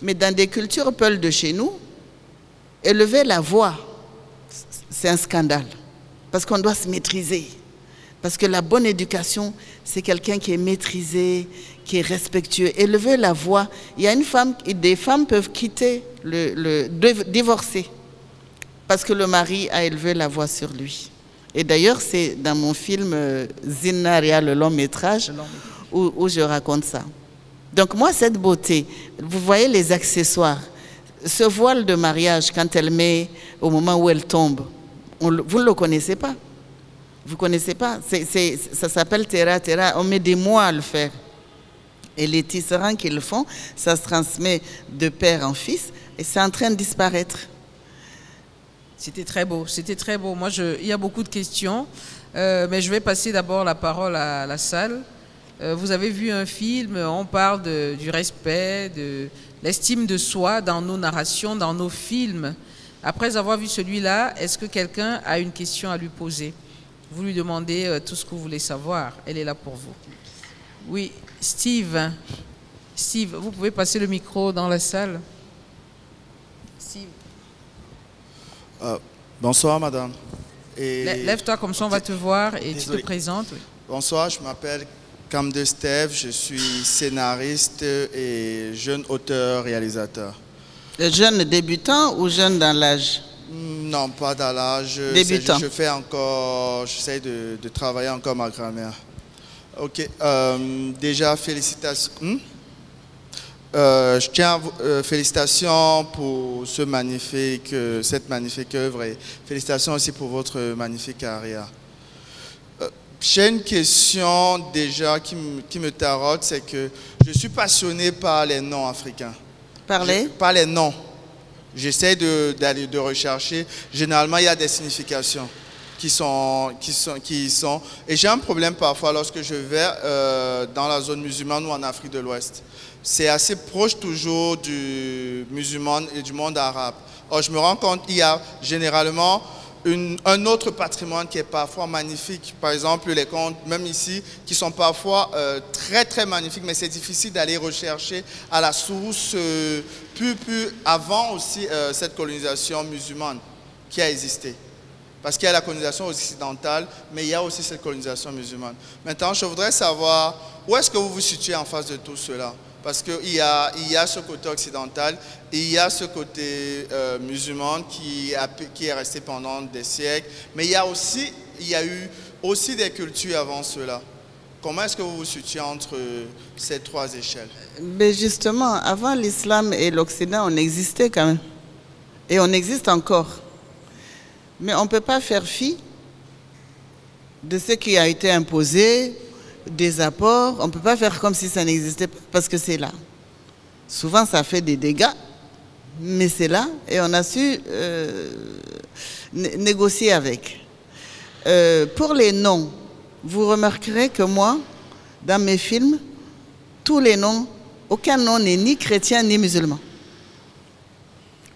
mais dans des cultures peules de chez nous, élever la voix, c'est un scandale. Parce qu'on doit se maîtriser. Parce que la bonne éducation, c'est quelqu'un qui est maîtrisé, qui est respectueux. Élever la voix. Il y a des femmes peuvent quitter, divorcer, parce que le mari a élevé la voix sur lui. Et d'ailleurs, c'est dans mon film Zinaria, le long métrage, où je raconte ça. Donc moi, cette beauté, vous voyez les accessoires. Ce voile de mariage, quand elle met au moment où elle tombe, vous ne le connaissez pas. Vous ne connaissez pas. Ça s'appelle Terra Terra. On met des mois à le faire. Et les tisserands qui le font, ça se transmet de père en fils. Et c'est en train de disparaître. C'était très beau, c'était très beau. Moi, il y a beaucoup de questions, mais je vais passer d'abord la parole à la salle. Vous avez vu un film, on parle du respect, de l'estime de soi dans nos narrations, dans nos films. Après avoir vu celui-là, est-ce que quelqu'un a une question à lui poser? Vous lui demandez tout ce que vous voulez savoir, elle est là pour vous. Oui, Steve. Steve, vous pouvez passer le micro dans la salle. Steve. Bonsoir, madame. Lève-toi comme ça, on va te voir et Désolé. tu te présentes. Oui. Bonsoir, je m'appelle Kamde Steve, je suis scénariste et jeune auteur-réalisateur. Jeune débutant ou jeune dans l'âge? Non, pas dans l'âge. Débutant. Je fais encore, j'essaie de travailler encore ma grammaire. Ok, déjà félicitations. Je tiens à félicitations pour cette magnifique œuvre et félicitations aussi pour votre magnifique carrière. J'ai une question déjà qui me taraude, c'est que je suis passionné par les noms africains. Par les noms. J'essaie de rechercher. Généralement, il y a des significations qui sont. Et j'ai un problème parfois lorsque je vais dans la zone musulmane ou en Afrique de l'Ouest. C'est assez proche toujours du musulman et du monde arabe. Or, je me rends compte qu'il y a généralement un autre patrimoine qui est parfois magnifique. Par exemple, les contes, même ici, qui sont parfois très, très magnifiques, mais c'est difficile d'aller rechercher à la source, plus avant aussi cette colonisation musulmane qui a existé. Parce qu'il y a la colonisation occidentale, mais il y a aussi cette colonisation musulmane. Maintenant, je voudrais savoir où est-ce que vous vous situez en face de tout cela? Parce qu'il y a ce côté occidental et il y a ce côté musulman qui est resté pendant des siècles. Mais il y a eu aussi des cultures avant cela. Comment est-ce que vous vous situez entre ces trois échelles? Mais justement, avant l'islam et l'Occident, on existait quand même. Et on existe encore. Mais on ne peut pas faire fi de ce qui a été imposé, des apports. On ne peut pas faire comme si ça n'existait pas, parce que c'est là. Souvent, ça fait des dégâts, mais c'est là, et on a su négocier avec. Pour les noms, vous remarquerez que moi, dans mes films, tous les noms, aucun nom n'est ni chrétien ni musulman.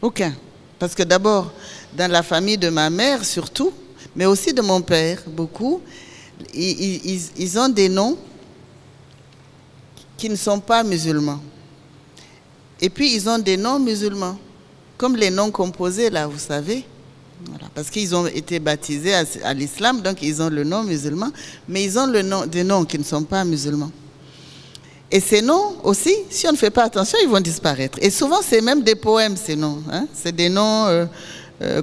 Aucun. Parce que d'abord, dans la famille de ma mère surtout, mais aussi de mon père, beaucoup, ils ont des noms qui ne sont pas musulmans. Et puis, ils ont des noms musulmans, comme les noms composés, là, vous savez. Voilà, parce qu'ils ont été baptisés à l'islam, donc ils ont le nom musulman, mais ils ont des noms qui ne sont pas musulmans. Et ces noms aussi, si on ne fait pas attention, ils vont disparaître. Et souvent, c'est même des poèmes, ces noms. Hein? C'est des noms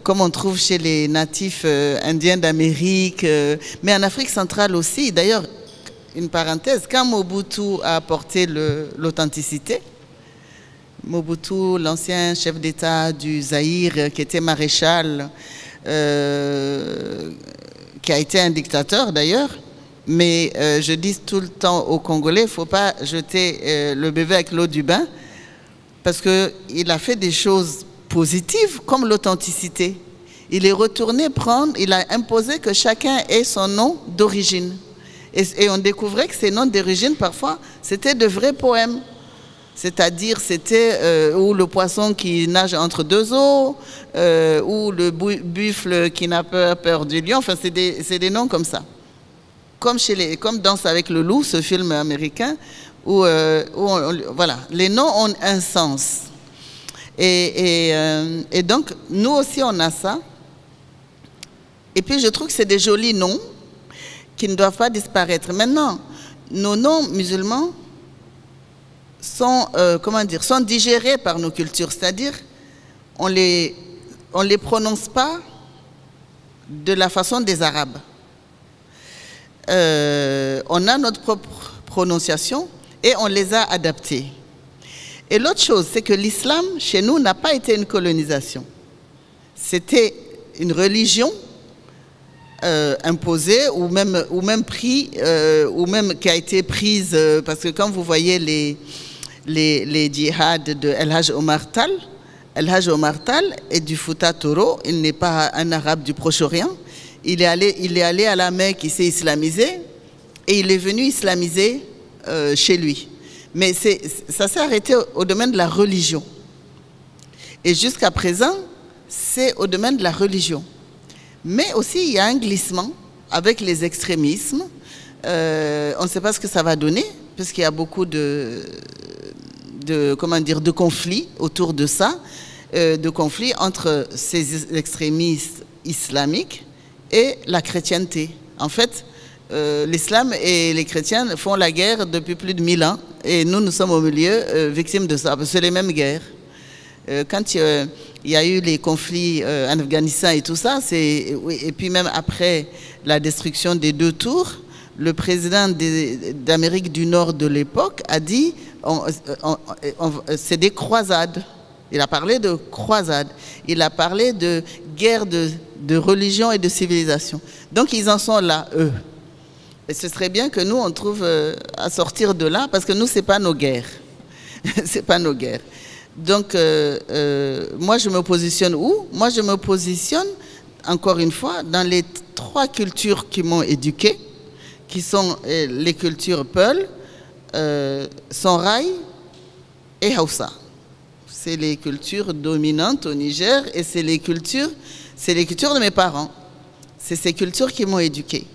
comme on trouve chez les natifs indiens d'Amérique, mais en Afrique centrale aussi. D'ailleurs, une parenthèse, quand Mobutu a apporté l'authenticité, Mobutu, l'ancien chef d'État du Zaïre, qui était maréchal, qui a été un dictateur d'ailleurs, Mais je dis tout le temps aux Congolais, il ne faut pas jeter le bébé avec l'eau du bain, parce qu'il a fait des choses positives comme l'authenticité. Il est retourné prendre, il a imposé que chacun ait son nom d'origine. Et on découvrait que ces noms d'origine, parfois, c'était de vrais poèmes. C'est-à-dire, c'était ou le poisson qui nage entre deux eaux, ou le buffle qui n'a pas peur du lion. Enfin, c'est des noms comme ça. Comme Danse avec le loup, ce film américain, où voilà, les noms ont un sens. Et donc, nous aussi, on a ça. Et puis, je trouve que c'est des jolis noms qui ne doivent pas disparaître. Maintenant, nos noms musulmans sont, sont digérés par nos cultures. C'est-à-dire, on les prononce pas de la façon des Arabes. On a notre propre prononciation et on les a adaptés. Et l'autre chose, c'est que l'islam, chez nous, n'a pas été une colonisation. C'était une religion imposée ou même pris, ou même qui a été prise, parce que quand vous voyez les djihad de El Hajj Omar Tal est du Fouta Toro, il n'est pas un arabe du Proche-Orient. Il est allé à la Mecque, il s'est islamisé, et il est venu islamiser chez lui. Mais ça s'est arrêté au domaine de la religion. Et jusqu'à présent, c'est au domaine de la religion. Mais aussi, il y a un glissement avec les extrémismes. On ne sait pas ce que ça va donner, parce qu'il y a beaucoup de conflits autour de ça, de conflits entre ces extrémistes islamiques et la chrétienté. En fait, l'islam et les chrétiens font la guerre depuis plus de 1000 ans et nous sommes au milieu victimes de ça. C'est les mêmes guerres. Quand il y a eu les conflits en Afghanistan et tout ça, et puis même après la destruction des 2 tours, le président d'Amérique du Nord de l'époque a dit c'est des croisades. Il a parlé de croisades. Il a parlé de guerre de religion et de civilisation. Donc ils en sont là, eux. Et ce serait bien que nous, on trouve à sortir de là, parce que nous, ce n'est pas nos guerres. Ce n'est pas nos guerres. Donc, moi, je me positionne où? Moi, je me positionne, encore une fois, dans les 3 cultures qui m'ont éduqué, qui sont les cultures Peul, Songhai et Hausa. C'est les cultures dominantes au Niger et c'est les cultures de mes parents. C'est ces cultures qui m'ont éduqué.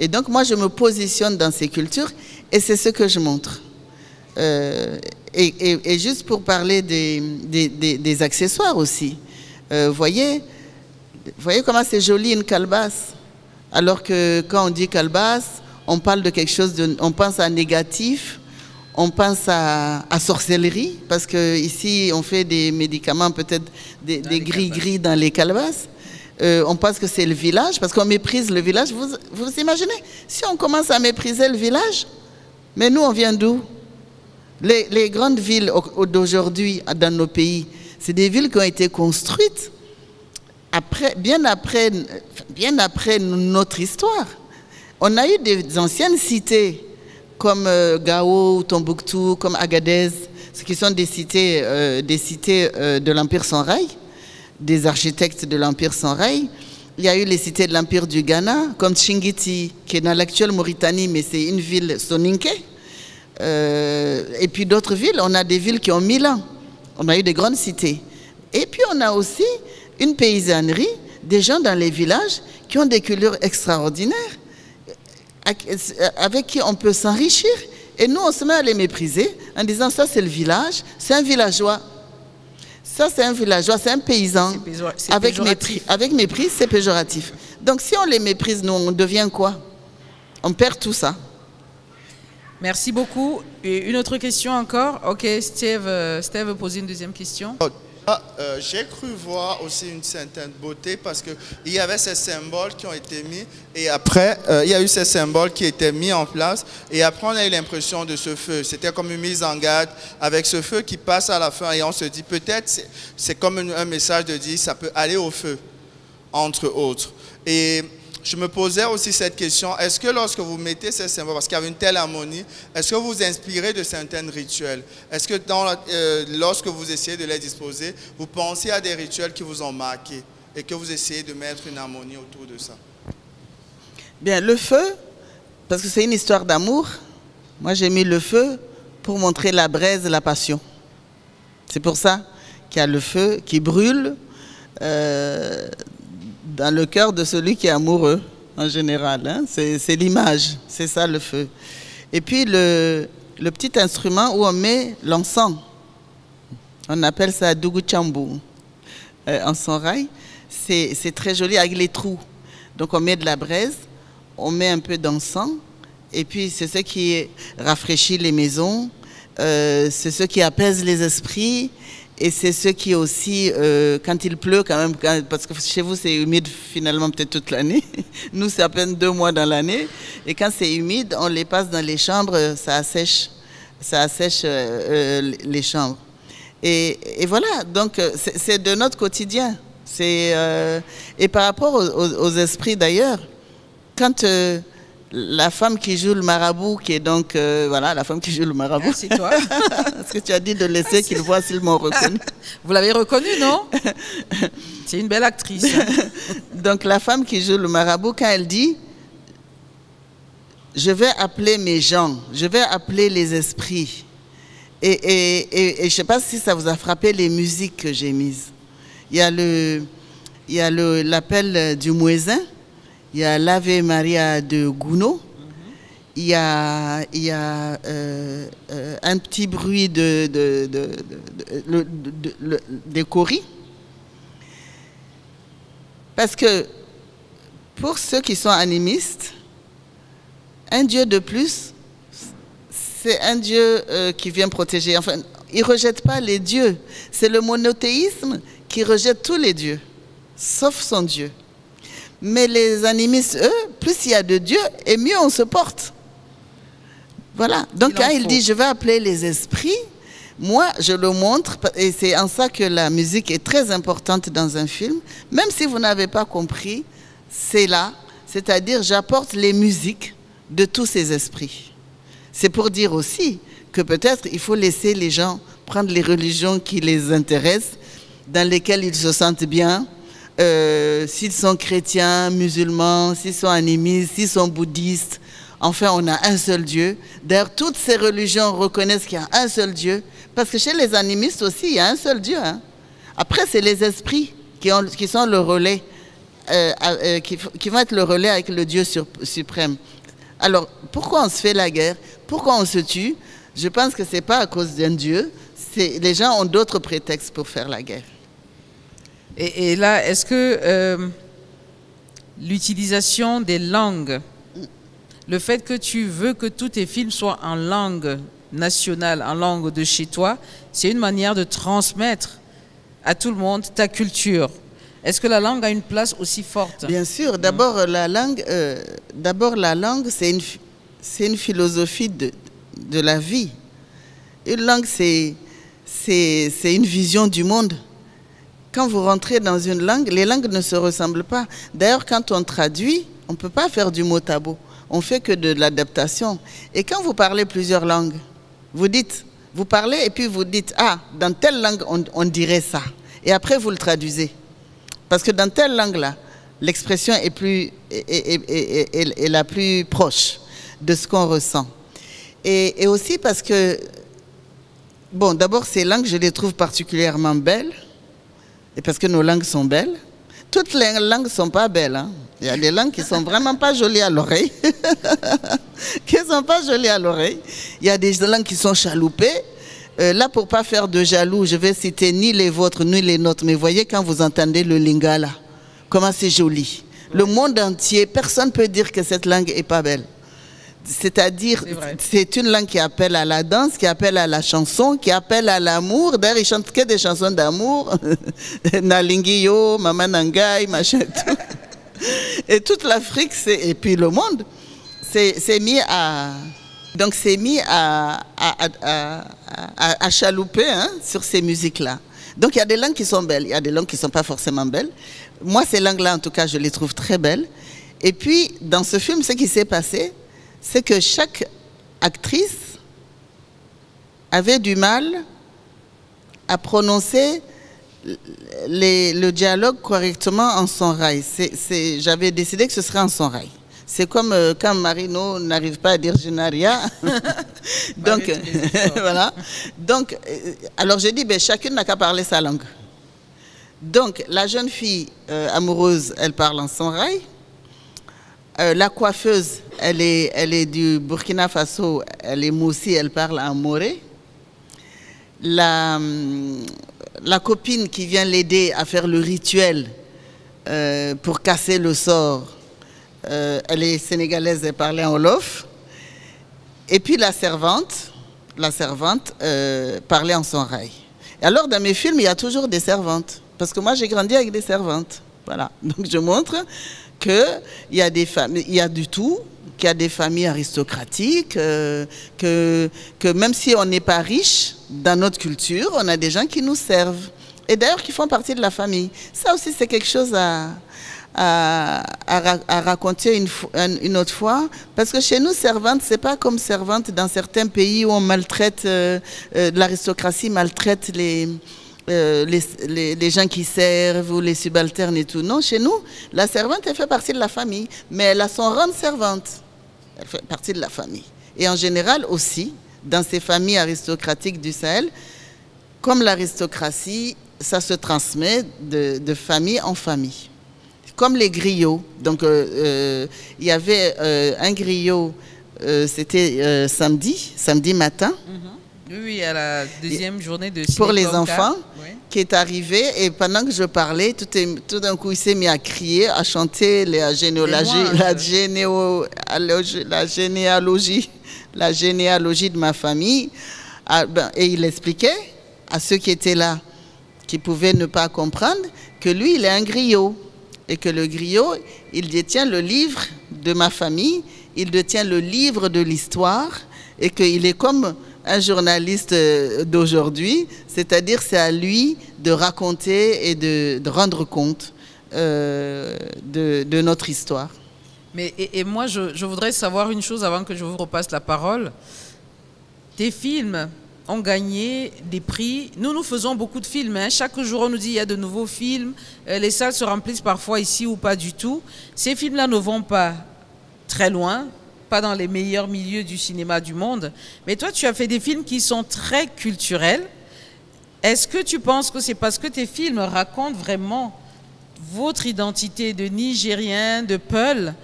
Et donc, moi, je me positionne dans ces cultures et c'est ce que je montre. Et juste pour parler des accessoires aussi, voyez comment c'est joli une calebasse. Alors que quand on dit calebasse, on parle de quelque chose, on pense à négatif, on pense à sorcellerie, parce qu'ici on fait des médicaments, peut-être des gris-gris dans les calebasses. On pense que c'est le village, parce qu'on méprise le village. Vous imaginez, si on commence à mépriser le village, mais nous on vient d'où? Les grandes villes d'aujourd'hui dans nos pays, c'est des villes qui ont été construites bien après notre histoire. On a eu des anciennes cités comme Gao, Tombouctou, comme Agadez, ce qui sont des cités de l'Empire Songhai, des architectes de l'Empire Songhai. Il y a eu les cités de l'Empire du Ghana, comme Tchingiti, qui est dans l'actuelle Mauritanie, mais c'est une ville soninké. Et puis d'autres villes, on a des villes qui ont 1000 ans. On a eu des grandes cités. Et puis on a aussi une paysannerie, des gens dans les villages qui ont des cultures extraordinaires, avec qui on peut s'enrichir. Et nous, on se met à les mépriser en disant ça c'est le village, c'est un villageois. Ça c'est un villageois, c'est un paysan. Avec mépris, c'est péjoratif. Donc si on les méprise, nous, on devient quoi? On perd tout ça. Merci beaucoup. Et une autre question encore. Ok, Steve veut poser une deuxième question. J'ai cru voir aussi une certaine beauté parce qu'il y avait ces symboles qui ont été mis et après, il y a eu ces symboles qui étaient mis en place et après on a eu l'impression de ce feu. C'était comme une mise en garde avec ce feu qui passe à la fin et on se dit peut-être c'est comme un message de dire ça peut aller au feu, entre autres. Et je me posais aussi cette question, est-ce que lorsque vous mettez ces symboles, parce qu'il y avait une telle harmonie, est-ce que vous vous inspirez de certains rituels? Est-ce que lorsque vous essayez de les disposer, vous pensez à des rituels qui vous ont marqué et que vous essayez de mettre une harmonie autour de ça? Bien, le feu, parce que c'est une histoire d'amour, moi j'ai mis le feu pour montrer la braise, la passion. C'est pour ça qu'il y a le feu qui brûle dans le cœur de celui qui est amoureux, en général. Hein? C'est l'image, c'est ça le feu. Et puis le petit instrument où on met l'encens, on appelle ça Dougou Chambu en sonrail. C'est très joli avec les trous. Donc on met de la braise, on met un peu d'encens, et puis c'est ce qui rafraîchit les maisons, c'est ce qui apaise les esprits, et c'est ce qui aussi, quand il pleut quand même, parce que chez vous c'est humide finalement peut-être toute l'année, nous c'est à peine 2 mois dans l'année, et quand c'est humide, on les passe dans les chambres, ça assèche les chambres. Et voilà, donc c'est de notre quotidien. Et par rapport aux esprits d'ailleurs, quand la femme qui joue le marabout, qui est donc, voilà, la femme qui joue le marabout. C'est toi. Parce que tu as dit de laisser qu'ils voient s'ils m'ont reconnu. Vous l'avez reconnu, non? C'est une belle actrice. Donc la femme qui joue le marabout, quand elle dit, je vais appeler mes gens, je vais appeler les esprits. Et je ne sais pas si ça vous a frappé les musiques que j'ai mises. Il y a l'appel du muezzin. Il y a l'Ave Maria de Gounod, il y a un petit bruit des coris. Parce que pour ceux qui sont animistes, un Dieu de plus, c'est un Dieu qui vient protéger. Enfin, ils ne rejettent pas les dieux. C'est le monothéisme qui rejette tous les dieux, sauf son Dieu. Mais les animistes, eux, plus il y a de Dieu, et mieux on se porte. Voilà. Donc quand il dit, je vais appeler les esprits, moi, je le montre, et c'est en ça que la musique est très importante dans un film. Même si vous n'avez pas compris, c'est là. C'est-à-dire, j'apporte les musiques de tous ces esprits. C'est pour dire aussi que peut-être il faut laisser les gens prendre les religions qui les intéressent, dans lesquelles ils se sentent bien. S'ils sont chrétiens, musulmans, s'ils sont animistes, s'ils sont bouddhistes, enfin on a un seul Dieu. D'ailleurs, toutes ces religions reconnaissent qu'il y a un seul Dieu, parce que chez les animistes aussi, il y a un seul Dieu. Hein. Après, c'est les esprits qui sont le relais, qui vont être le relais avec le Dieu suprême. Alors, pourquoi on se fait la guerre? Pourquoi on se tue? Je pense que ce n'est pas à cause d'un Dieu, les gens ont d'autres prétextes pour faire la guerre. Et là, est-ce que l'utilisation des langues, le fait que tu veux que tous tes films soient en langue nationale, en langue de chez toi, c'est une manière de transmettre à tout le monde ta culture. Est-ce que la langue a une place aussi forte? Bien sûr. D'abord, la langue, c'est une philosophie de la vie. Une langue, c'est une vision du monde. Quand vous rentrez dans une langue, les langues ne se ressemblent pas. D'ailleurs, quand on traduit, on ne peut pas faire du mot à mot. On fait que de l'adaptation. Et quand vous parlez plusieurs langues, vous parlez et puis vous dites, ah, dans telle langue, on dirait ça. Et après, vous le traduisez. Parce que dans telle langue-là, l'expression est la plus proche de ce qu'on ressent. Et aussi parce que, bon, d'abord, ces langues, je les trouve particulièrement belles. Et parce que nos langues sont belles. Toutes les langues ne sont pas belles. Hein. Il y a des langues qui ne sont vraiment pas jolies à l'oreille. Qui ne sont pas jolies à l'oreille. Il y a des langues qui sont chaloupées. Là, pour ne pas faire de jaloux, je vais citer ni les vôtres, ni les nôtres. Mais voyez, quand vous entendez le lingala, comment c'est joli. Le monde entier, personne ne peut dire que cette langue n'est pas belle. C'est-à-dire, c'est une langue qui appelle à la danse, qui appelle à la chanson, qui appelle à l'amour. D'ailleurs, ils chantent que des chansons d'amour. Nalingiyo, Mama Nangai, machin, tout. Et toute l'Afrique, et puis le monde, c'est mis à... Donc, c'est mis à chalouper hein, sur ces musiques-là. Donc, il y a des langues qui sont belles, il y a des langues qui ne sont pas forcément belles. Moi, ces langues-là, en tout cas, je les trouve très belles. Et puis, dans ce film, ce qui s'est passé, c'est que chaque actrice avait du mal à prononcer le dialogue correctement en sonrail. J'avais décidé que ce serait en sonrail. C'est comme quand Marino n'arrive pas à dire Genaria. Donc, voilà. Donc, alors j'ai dit, ben, chacune n'a qu'à parler sa langue. Donc, la jeune fille amoureuse, elle parle en sonrail. La coiffeuse, elle est du Burkina Faso, elle est moussi, elle parle en moré. La copine qui vient l'aider à faire le rituel pour casser le sort, elle est sénégalaise, elle parlait en wolof. Et puis la servante parlait en sonrail. Et alors dans mes films, il y a toujours des servantes. Parce que moi, j'ai grandi avec des servantes. Voilà. Donc je montre qu'il y a des familles, il y a du tout, qu'il y a des familles aristocratiques, que même si on n'est pas riche, dans notre culture, on a des gens qui nous servent. Et d'ailleurs, qui font partie de la famille. Ça aussi, c'est quelque chose à raconter une autre fois. Parce que chez nous, servante, c'est pas comme servante dans certains pays où on maltraite, l'aristocratie maltraite les gens qui servent ou les subalternes et tout. Non, chez nous, la servante, elle fait partie de la famille, mais elle a son rang de servante. Elle fait partie de la famille. Et en général aussi, dans ces familles aristocratiques du Sahel, comme l'aristocratie, ça se transmet de famille en famille. Comme les griots. Donc, il y avait un griot, c'était samedi matin. Oui, à la deuxième journée de ciné pour les enfants, oui, qui est arrivé, et pendant que je parlais, tout d'un coup, il s'est mis à crier, à chanter la généalogie de ma famille. Et il expliquait à ceux qui étaient là, qui pouvaient ne pas comprendre, que lui, il est un griot. Et que le griot, il détient le livre de ma famille, il détient le livre de l'histoire, et qu'il est comme un journaliste d'aujourd'hui, c'est-à-dire c'est à lui de raconter et de rendre compte de notre histoire. Mais, et moi, je voudrais savoir une chose avant que je vous repasse la parole. Tes films ont gagné des prix. Nous faisons beaucoup de films. Hein. Chaque jour, on nous dit qu'il y a de nouveaux films. Les salles se remplissent parfois ici ou pas du tout. Ces films-là ne vont pas très loin, pas dans les meilleurs milieux du cinéma du monde. Mais toi, tu as fait des films qui sont très culturels. Est-ce que tu penses que c'est parce que tes films racontent vraiment votre identité de Nigérien, de Peul,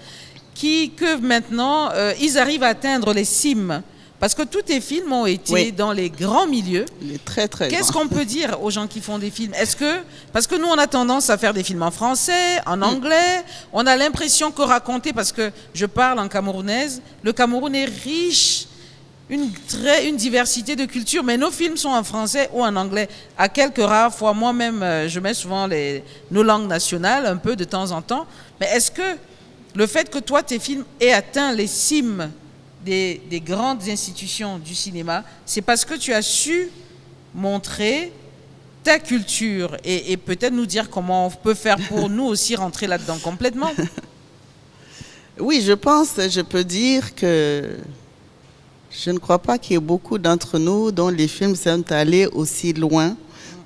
que maintenant, ils arrivent à atteindre les cimes? Parce que tous tes films ont été dans les grands milieux. Les très, très grands. Qu'est-ce qu'on peut dire aux gens qui font des films? Parce que nous, on a tendance à faire des films en français, en anglais. On a l'impression que raconter, parce que je parle en camerounaise, le Cameroun est riche, une diversité de cultures, mais nos films sont en français ou en anglais. À quelques rares fois, moi-même, je mets souvent nos langues nationales, un peu de temps en temps. Mais est-ce que le fait que toi, tes films aient atteint les cimes des grandes institutions du cinéma, c'est parce que tu as su montrer ta culture et peut-être nous dire comment on peut faire pour nous aussi rentrer là-dedans complètement? Oui, je peux dire que je ne crois pas qu'il y ait beaucoup d'entre nous dont les films sont allés aussi loin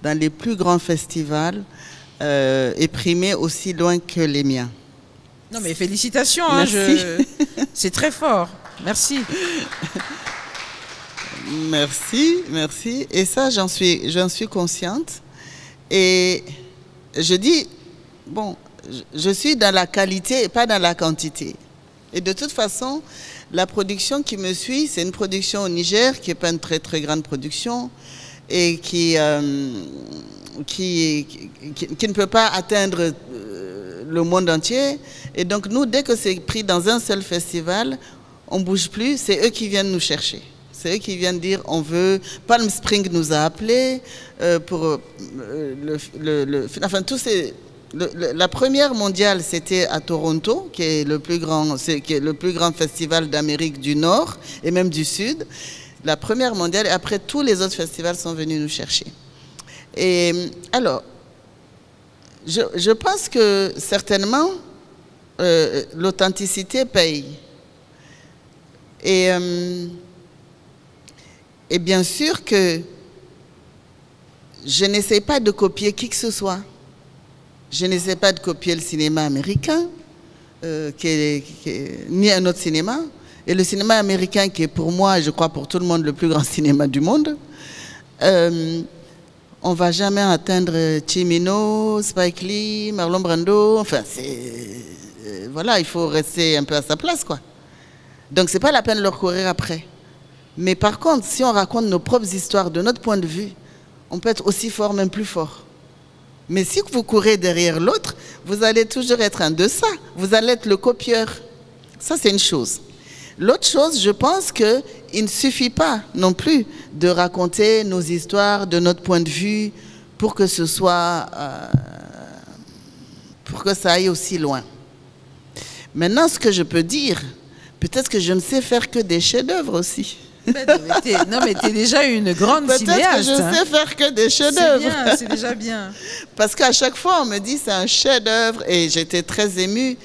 dans les plus grands festivals et primés aussi loin que les miens. Non mais félicitations, merci. C'est très fort. Merci. Merci. Et ça, j'en suis consciente. Et je dis, bon, je suis dans la qualité et pas dans la quantité. Et de toute façon, la production qui me suit, c'est une production au Niger qui n'est pas une très très grande production et qui ne peut pas atteindre le monde entier. Et donc nous, dès que c'est pris dans un seul festival, on ne bouge plus, c'est eux qui viennent nous chercher. C'est eux qui viennent dire, on veut... Palm Springs nous a appelés pour enfin, tous ces... La première mondiale, c'était à Toronto, qui est le plus grand festival d'Amérique du Nord et même du Sud. La première mondiale, et après, tous les autres festivals sont venus nous chercher. Et alors, je pense que certainement, l'authenticité paye. Et bien sûr que je n'essaie pas de copier qui que ce soit. Je n'essaie pas de copier le cinéma américain, ni un autre cinéma. Et le cinéma américain, qui est pour moi, et je crois pour tout le monde, le plus grand cinéma du monde, on ne va jamais atteindre Cimino, Spike Lee, Marlon Brando. Enfin, voilà, il faut rester un peu à sa place, quoi. Donc, ce n'est pas la peine de leur courir après. Mais par contre, si on raconte nos propres histoires de notre point de vue, on peut être aussi fort, même plus fort. Mais si vous courez derrière l'autre, vous allez toujours être en deçà. Vous allez être le copieur. Ça, c'est une chose. L'autre chose, je pense qu'il ne suffit pas non plus de raconter nos histoires de notre point de vue pour que ce soit, pour que ça aille aussi loin. Maintenant, ce que je peux dire, peut-être que je ne sais faire que des chefs-d'œuvre aussi. Non, mais tu es déjà une grande cinéaste. Peut-être que je sais faire que des chefs-d'œuvre. C'est bien, c'est déjà bien. Parce qu'à chaque fois, on me dit c'est un chef-d'œuvre et j'étais très émue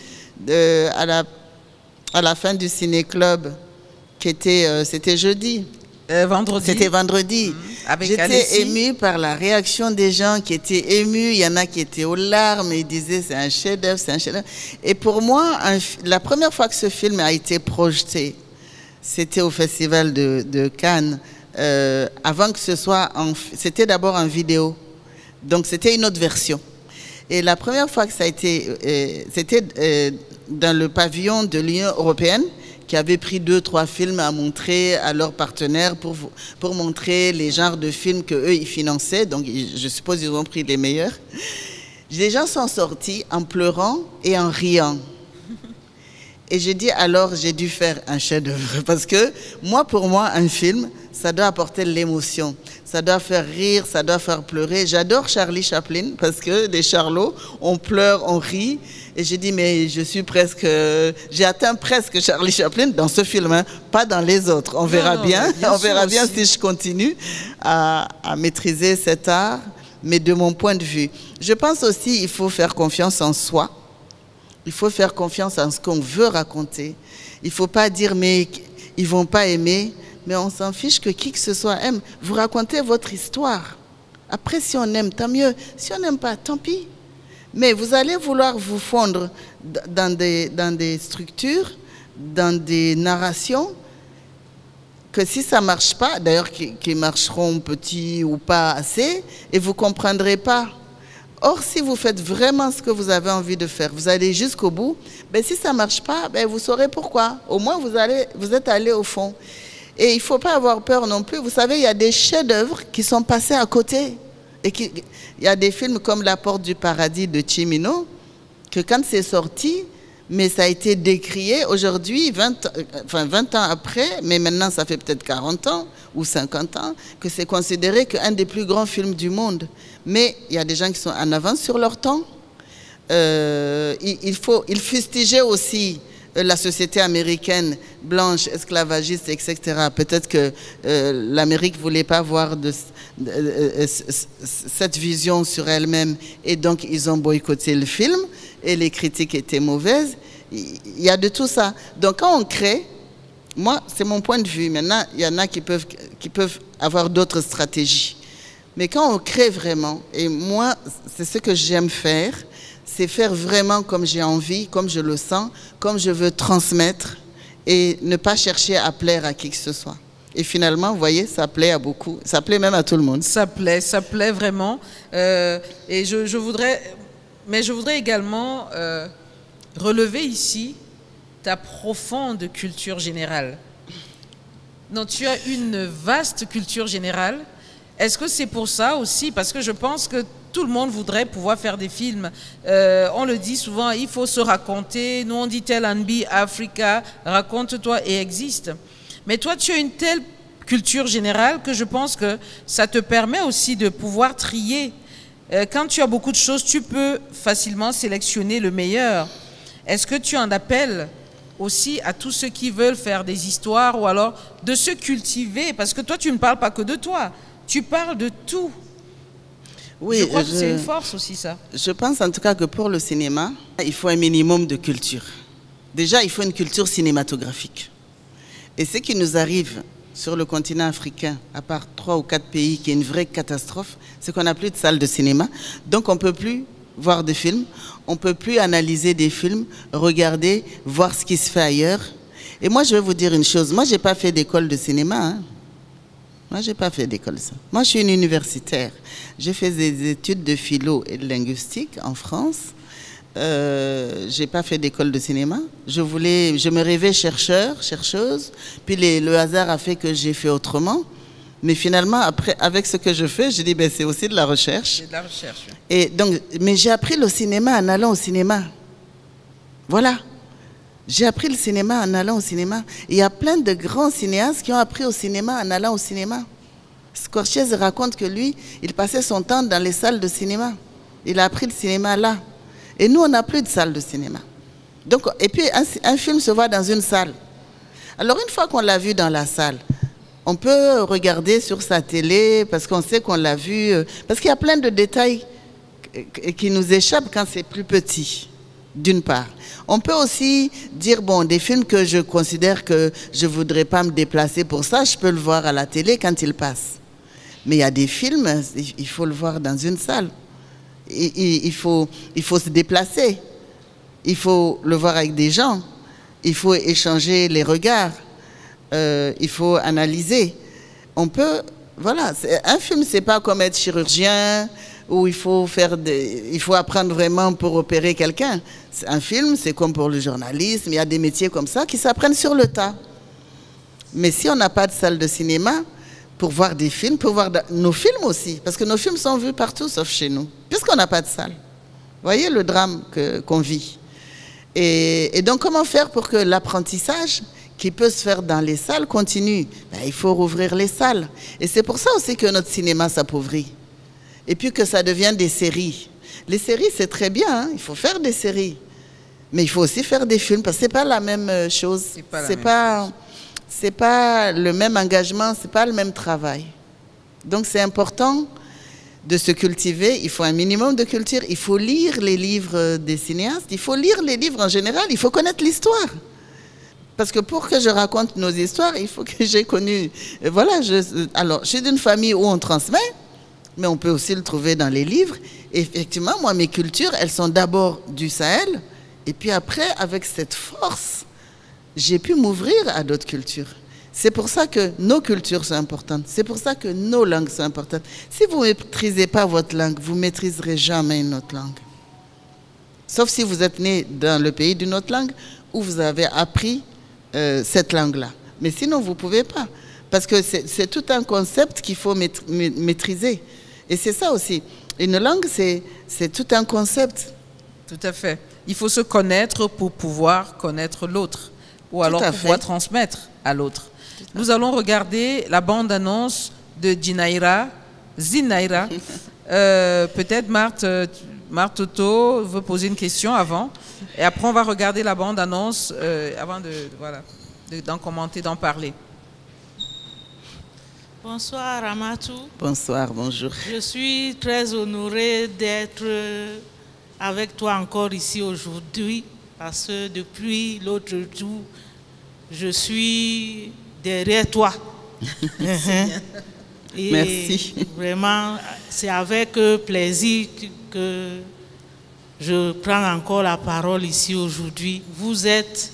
à la fin du ciné-club, qui était, c'était jeudi. Vendredi. C'était vendredi. J'étais émue par la réaction des gens qui étaient émus. Il y en a qui étaient aux larmes et ils disaient c'est un chef-d'œuvre, c'est un chef-d'œuvre. Et pour moi, la première fois que ce film a été projeté, c'était au Festival de Cannes. Avant que ce soit, c'était d'abord en vidéo. Donc c'était une autre version. Et la première fois que ça a été, c'était dans le pavillon de l'Union européenne, qui avait pris 2-3 films à montrer à leurs partenaires pour montrer les genres de films qu'eux, ils finançaient. Donc, je suppose qu'ils ont pris les meilleurs. Les gens sont sortis en pleurant et en riant. Et j'ai dit, alors, j'ai dû faire un chef-d'œuvre. Parce que, pour moi, un film, ça doit apporter de l'émotion. Ça doit faire rire, ça doit faire pleurer. J'adore Charlie Chaplin parce que les Charlots, on pleure, on rit. Et j'ai dit, mais j'ai atteint presque Charlie Chaplin dans ce film, hein, pas dans les autres. On verra bien, on verra bien si je continue à maîtriser cet art, mais de mon point de vue. Je pense aussi qu'il faut faire confiance en soi. Il faut faire confiance en ce qu'on veut raconter. Il ne faut pas dire, mais ils ne vont pas aimer. Mais on s'en fiche que qui que ce soit aime. Vous racontez votre histoire. Après, si on aime, tant mieux. Si on n'aime pas, tant pis. Mais vous allez vouloir vous fondre dans des structures, dans des narrations, que si ça ne marche pas, d'ailleurs qui marcheront petit ou pas assez, et vous ne comprendrez pas. Or, si vous faites vraiment ce que vous avez envie de faire, vous allez jusqu'au bout, ben, si ça ne marche pas, ben, vous saurez pourquoi. Au moins, vous êtes allé au fond. Et il ne faut pas avoir peur non plus. Vous savez, il y a des chefs-d'œuvre qui sont passés à côté. Et il y a des films comme La Porte du Paradis de Cimino, que quand c'est sorti, mais ça a été décrié aujourd'hui, 20 ans après, mais maintenant ça fait peut-être 40 ans ou 50 ans, que c'est considéré qu'un des plus grands films du monde. Mais il y a des gens qui sont en avance sur leur temps. Il fustigeait aussi la société américaine blanche, esclavagiste, etc. Peut-être que l'Amérique ne voulait pas avoir cette vision sur elle-même et donc ils ont boycotté le film et les critiques étaient mauvaises. Il y a de tout ça. Donc quand on crée, moi c'est mon point de vue, maintenant il y en a qui peuvent avoir d'autres stratégies. Mais quand on crée vraiment, et moi c'est ce que j'aime faire, c'est faire vraiment comme j'ai envie, comme je le sens, comme je veux transmettre et ne pas chercher à plaire à qui que ce soit. Et finalement, vous voyez, ça plaît à beaucoup, ça plaît même à tout le monde. Ça plaît vraiment. Et je voudrais également relever ici ta profonde culture générale. Donc, tu as une vaste culture générale. Est-ce que c'est pour ça aussi? Parce que je pense que tout le monde voudrait pouvoir faire des films. On le dit souvent, il faut se raconter. Nous, on dit Tell and Be Africa, raconte-toi et existe. Mais toi, tu as une telle culture générale que je pense que ça te permet aussi de pouvoir trier. Quand tu as beaucoup de choses, tu peux facilement sélectionner le meilleur. Est-ce que tu en appelles aussi à tous ceux qui veulent faire des histoires ou alors de se cultiver? Parce que toi, tu ne parles pas que de toi. Tu parles de tout. Oui, je crois que c'est une force aussi, ça. Je pense en tout cas que pour le cinéma, Il faut un minimum de culture. Déjà, il faut une culture cinématographique. Et ce qui nous arrive sur le continent africain, à part 3 ou 4 pays, qui est une vraie catastrophe, c'est qu'on n'a plus de salles de cinéma. Donc on ne peut plus voir de films, on ne peut plus analyser des films, regarder, voir ce qui se fait ailleurs. Et moi, je vais vous dire une chose. Moi, je n'ai pas fait d'école de cinéma. Hein. Moi, je n'ai pas fait d'école. Moi, je suis une universitaire. J'ai fait des études de philo et de linguistique en France. Je n'ai pas fait d'école de cinéma. Je me rêvais chercheuse. Puis le hasard a fait que j'ai fait autrement. Mais finalement, après, avec ce que je fais, j'ai dit, ben, c'est aussi de la recherche. C'est de la recherche. Oui. Et donc, mais j'ai appris le cinéma en allant au cinéma. Voilà. J'ai appris le cinéma en allant au cinéma. Il y a plein de grands cinéastes qui ont appris au cinéma en allant au cinéma. Scorsese raconte que lui, il passait son temps dans les salles de cinéma. Il a appris le cinéma là. Et nous, on n'a plus de salle de cinéma. Donc, et puis, un film se voit dans une salle. Alors, une fois qu'on l'a vu dans la salle, on peut regarder sur sa télé parce qu'on sait qu'on l'a vu. Parce qu'il y a plein de détails qui nous échappent quand c'est plus petit, d'une part. On peut aussi dire, bon, des films que je considère que je ne voudrais pas me déplacer pour ça, je peux le voir à la télé quand il passe. Mais il y a des films, il faut le voir dans une salle. Il faut se déplacer. Il faut le voir avec des gens. Il faut échanger les regards. Il faut analyser. On peut, voilà, un film, c'est pas comme être chirurgien où il faut apprendre vraiment pour opérer quelqu'un. Un film, c'est comme pour le journalisme. Il y a des métiers comme ça qui s'apprennent sur le tas. Mais si on n'a pas de salle de cinéma pour voir des films, pour voir nos films aussi, parce que nos films sont vus partout sauf chez nous, puisqu'on n'a pas de salle. Vous voyez le drame qu'on vit. Et donc, comment faire pour que l'apprentissage qui peut se faire dans les salles continue? Ben, il faut rouvrir les salles. Et c'est pour ça aussi que notre cinéma s'appauvrit. Et puis que ça devient des séries. Les séries, c'est très bien, hein? Il faut faire des séries. Mais il faut aussi faire des films, parce que ce n'est pas la même chose. C'est pas le même engagement, ce n'est pas le même travail. Donc c'est important de se cultiver, il faut un minimum de culture, il faut lire les livres des cinéastes, il faut lire les livres en général, il faut connaître l'histoire. Parce que pour que je raconte nos histoires, il faut que j'ai connu... Voilà, alors, je suis d'une famille où on transmet, mais on peut aussi le trouver dans les livres. Et effectivement, moi, mes cultures, elles sont d'abord du Sahel, et puis après, avec cette force, j'ai pu m'ouvrir à d'autres cultures. C'est pour ça que nos cultures sont importantes. C'est pour ça que nos langues sont importantes. Si vous ne maîtrisez pas votre langue, vous ne maîtriserez jamais une autre langue. Sauf si vous êtes né dans le pays d'une autre langue, où vous avez appris cette langue-là. Mais sinon, vous ne pouvez pas. Parce que c'est tout un concept qu'il faut maîtriser. Et c'est ça aussi. Une langue, c'est tout un concept. Tout à fait. Il faut se connaître pour pouvoir connaître l'autre. Ou alors pouvoir transmettre à l'autre. Nous allons regarder la bande-annonce de Zinaira. Peut-être Marthe Toto veut poser une question avant. Et après, on va regarder la bande-annonce avant d'en commenter, d'en parler. Bonsoir Ramatou. Bonsoir, bonjour. Je suis très honorée d'être avec toi encore ici aujourd'hui parce que depuis l'autre jour, je suis derrière toi. Et merci. Vraiment, c'est avec plaisir que je prends encore la parole ici aujourd'hui. Vous êtes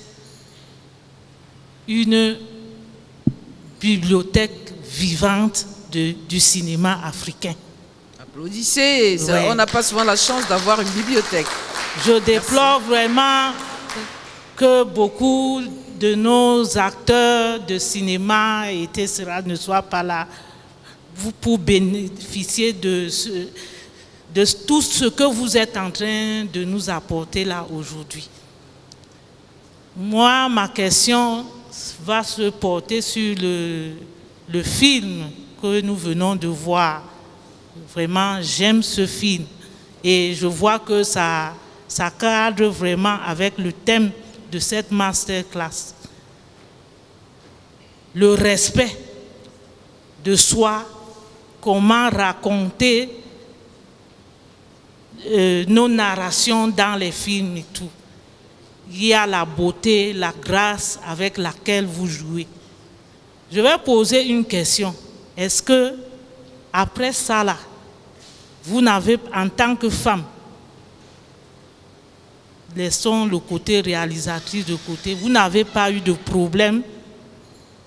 une bibliothèque vivante du cinéma africain. Applaudissez, ouais. On n'a pas souvent la chance d'avoir une bibliothèque. Je déplore vraiment que beaucoup de nos acteurs de cinéma et etc. ne soient pas là pour bénéficier de tout ce que vous êtes en train de nous apporter là aujourd'hui. Moi, ma question va se porter sur le film que nous venons de voir. Vraiment, j'aime ce film et je vois que ça cadre vraiment avec le thème de cette masterclass. Le respect de soi, comment raconter nos narrations dans les films et tout. Il y a la beauté, la grâce avec laquelle vous jouez. Je vais poser une question. Est-ce que, après ça, là, vous n'avez, en tant que femme, laissons le côté réalisatrice de côté, vous n'avez pas eu de problème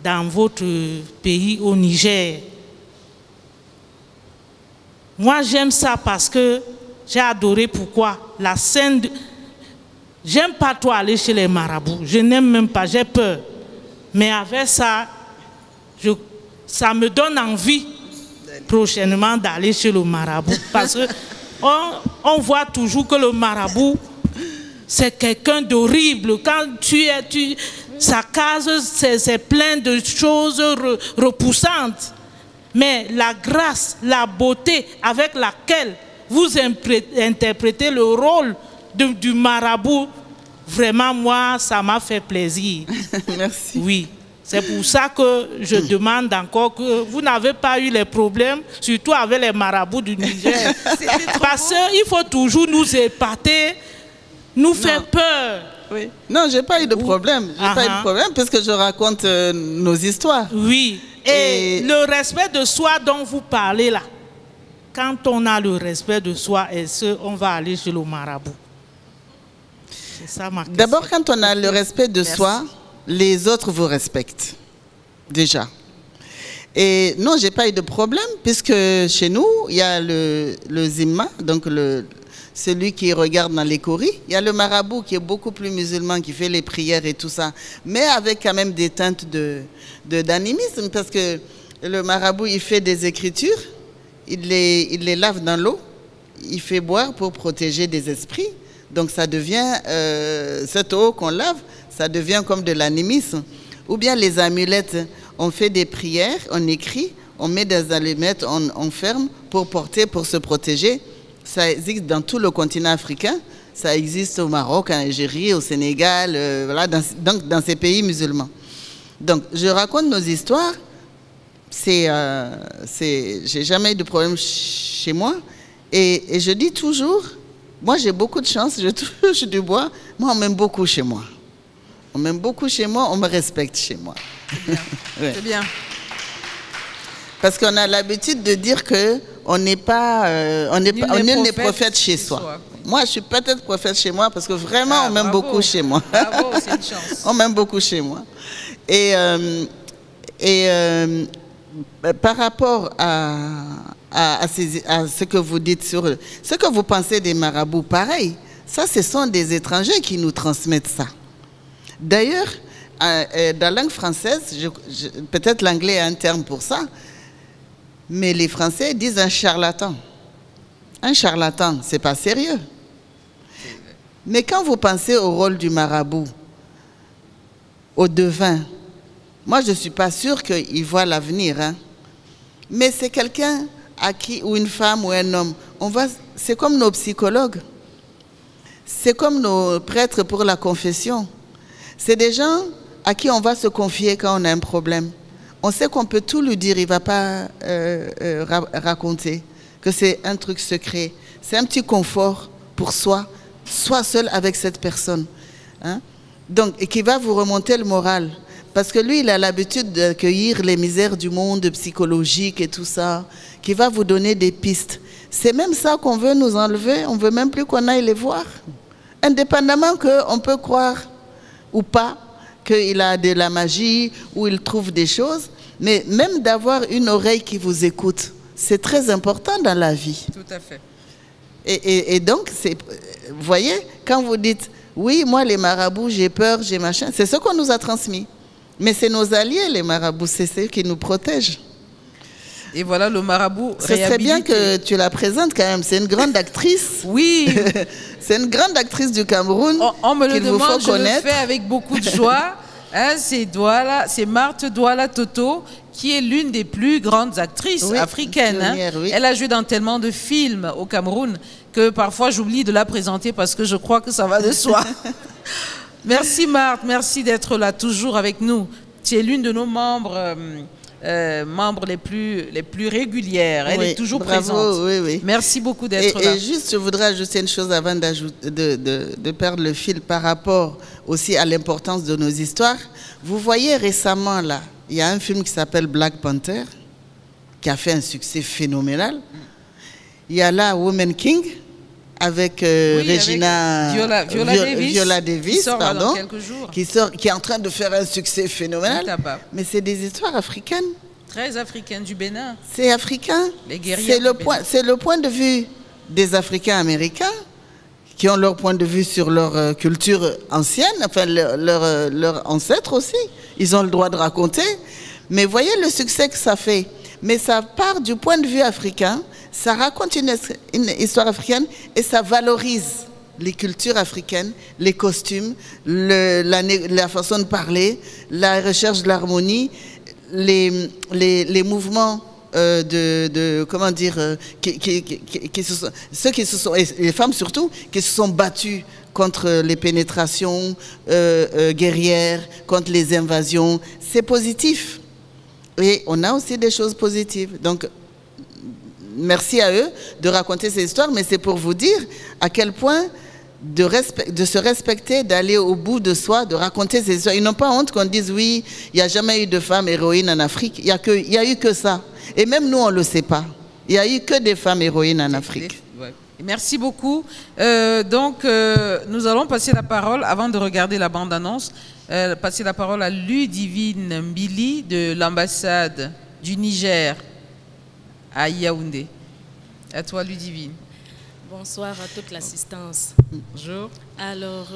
dans votre pays, au Niger? Moi, j'aime ça parce que j'ai adoré. Pourquoi? La scène de... J'aime pas trop aller chez les marabouts. Je n'aime même pas, j'ai peur. Mais avec ça, ça me donne envie prochainement d'aller chez le marabout. Parce qu'on voit toujours que le marabout, c'est quelqu'un d'horrible. Quand sa case, c'est plein de choses repoussantes. Mais la grâce, la beauté avec laquelle vous interprétez le rôle du marabout, vraiment, moi, ça m'a fait plaisir. Merci. Oui, c'est pour ça que je demande encore que vous n'avez pas eu les problèmes, surtout avec les marabouts du Niger. Parce qu'il faut toujours nous épater, nous faire peur. Oui. Non, je n'ai pas eu de problème. Je n'ai pas eu de problème parce que je raconte nos histoires. Oui. Et le respect de soi dont vous parlez là, quand on a le respect de soi, on va aller chez le marabout. C'est ça ma question. D'abord, quand on a le respect de soi, les autres vous respectent. Déjà. Et non, je n'ai pas eu de problème puisque chez nous, il y a le zimma, donc celui qui regarde dans les coris. Il y a le marabout qui est beaucoup plus musulman, qui fait les prières et tout ça, mais avec quand même des teintes d'animisme, parce que le marabout, il fait des écritures, il les lave dans l'eau, il fait boire pour protéger des esprits. Donc ça devient, cette eau qu'on lave, ça devient comme de l'animisme. Ou bien les amulettes, on fait des prières, on écrit, on met des allumettes, on ferme pour porter, pour se protéger. Ça existe dans tout le continent africain, ça existe au Maroc, en Algérie, au Sénégal, voilà, dans ces pays musulmans. Donc, je raconte nos histoires, j'ai jamais eu de problème chez moi, et je dis toujours, moi j'ai beaucoup de chance, je touche du bois, moi on m'aime beaucoup chez moi. On m'aime beaucoup chez moi, on me respecte chez moi. C'est bien. Ouais. C'est bien. Parce qu'on a l'habitude de dire que on n'est pas, nul n'est prophète chez soi. Moi, je suis peut-être prophète chez moi parce que vraiment, on m'aime beaucoup chez moi. Bravo, c'est une chance. On m'aime beaucoup chez moi. Et par rapport à ce que vous dites sur ce que vous pensez des marabouts, pareil, ça, ce sont des étrangers qui nous transmettent ça. D'ailleurs, dans la langue française, peut-être l'anglais est un terme pour ça, mais les Français disent un charlatan. Un charlatan, c'est pas sérieux. Mais quand vous pensez au rôle du marabout, au devin, moi je ne suis pas sûre qu'il voit l'avenir. Hein. Mais c'est quelqu'un à qui, ou une femme ou un homme, c'est comme nos psychologues. C'est comme nos prêtres pour la confession. C'est des gens à qui on va se confier quand on a un problème. On sait qu'on peut tout lui dire, il ne va pas raconter, que c'est un truc secret. C'est un petit confort pour soi, soit seul avec cette personne. Hein? Donc, et qui va vous remonter le moral. Parce que lui, il a l'habitude d'accueillir les misères du monde psychologique et tout ça, qui va vous donner des pistes. C'est même ça qu'on veut nous enlever, on ne veut même plus qu'on aille les voir. Indépendamment qu'on peut croire ou pas qu'il a de la magie ou il trouve des choses, mais même d'avoir une oreille qui vous écoute, c'est très important dans la vie. Tout à fait. Et donc, vous voyez, quand vous dites, oui, moi les marabouts, j'ai peur, j'ai machin, c'est ce qu'on nous a transmis. Mais c'est nos alliés, les marabouts, c'est ceux qui nous protègent. Et voilà le marabout Ce serait bien que tu la présentes quand même, c'est une grande actrice. Oui. C'est une grande actrice du Cameroun. On me le demande, je connaître. le fais avec beaucoup de joie. Hein, c'est Marthe Douala Toto, qui est l'une des plus grandes actrices africaines. Pionnière, oui. Elle a joué dans tellement de films au Cameroun que parfois j'oublie de la présenter parce que je crois que ça va de soi. Merci Marthe, merci d'être là toujours avec nous. Tu es l'une de nos membres membres les plus régulières. Elle est toujours présente. Oui, oui. Merci beaucoup d'être là. Et juste, je voudrais ajouter une chose avant de perdre le fil par rapport aussi à l'importance de nos histoires. Vous voyez récemment, là, il y a un film qui s'appelle Black Panther, qui a fait un succès phénoménal. Il y a là Woman King, avec Regina Viola Davis, qui sort dans quelques jours. Qui est en train de faire un succès phénoménal. Mais c'est des histoires africaines. Très africaines du Bénin. C'est africain. Les guerriers. C'est le point de vue des Africains américains qui ont leur point de vue sur leur culture ancienne, enfin leurs ancêtres aussi. Ils ont le droit de raconter. Mais voyez le succès que ça fait. Mais ça part du point de vue africain, ça raconte une histoire africaine et ça valorise les cultures africaines, les costumes, la façon de parler, la recherche de l'harmonie, les mouvements comment dire, ceux qui se sont, et les femmes surtout, qui se sont battues contre les pénétrations guerrières, contre les invasions. C'est positif. Et on a aussi des choses positives. Donc, merci à eux de raconter ces histoires, mais c'est pour vous dire à quel point de se respecter, d'aller au bout de soi, de raconter ces histoires. Ils n'ont pas honte qu'on dise oui, il n'y a jamais eu de femmes héroïnes en Afrique. Il n'y a eu que ça. Et même nous, on ne le sait pas. Il n'y a eu que des femmes héroïnes en Afrique. Merci beaucoup. Nous allons passer la parole, avant de regarder la bande-annonce, passer la parole à Ludivine Mbili de l'ambassade du Niger à Yaoundé. À toi, Ludivine. Bonsoir à toute l'assistance. Bonjour. Alors,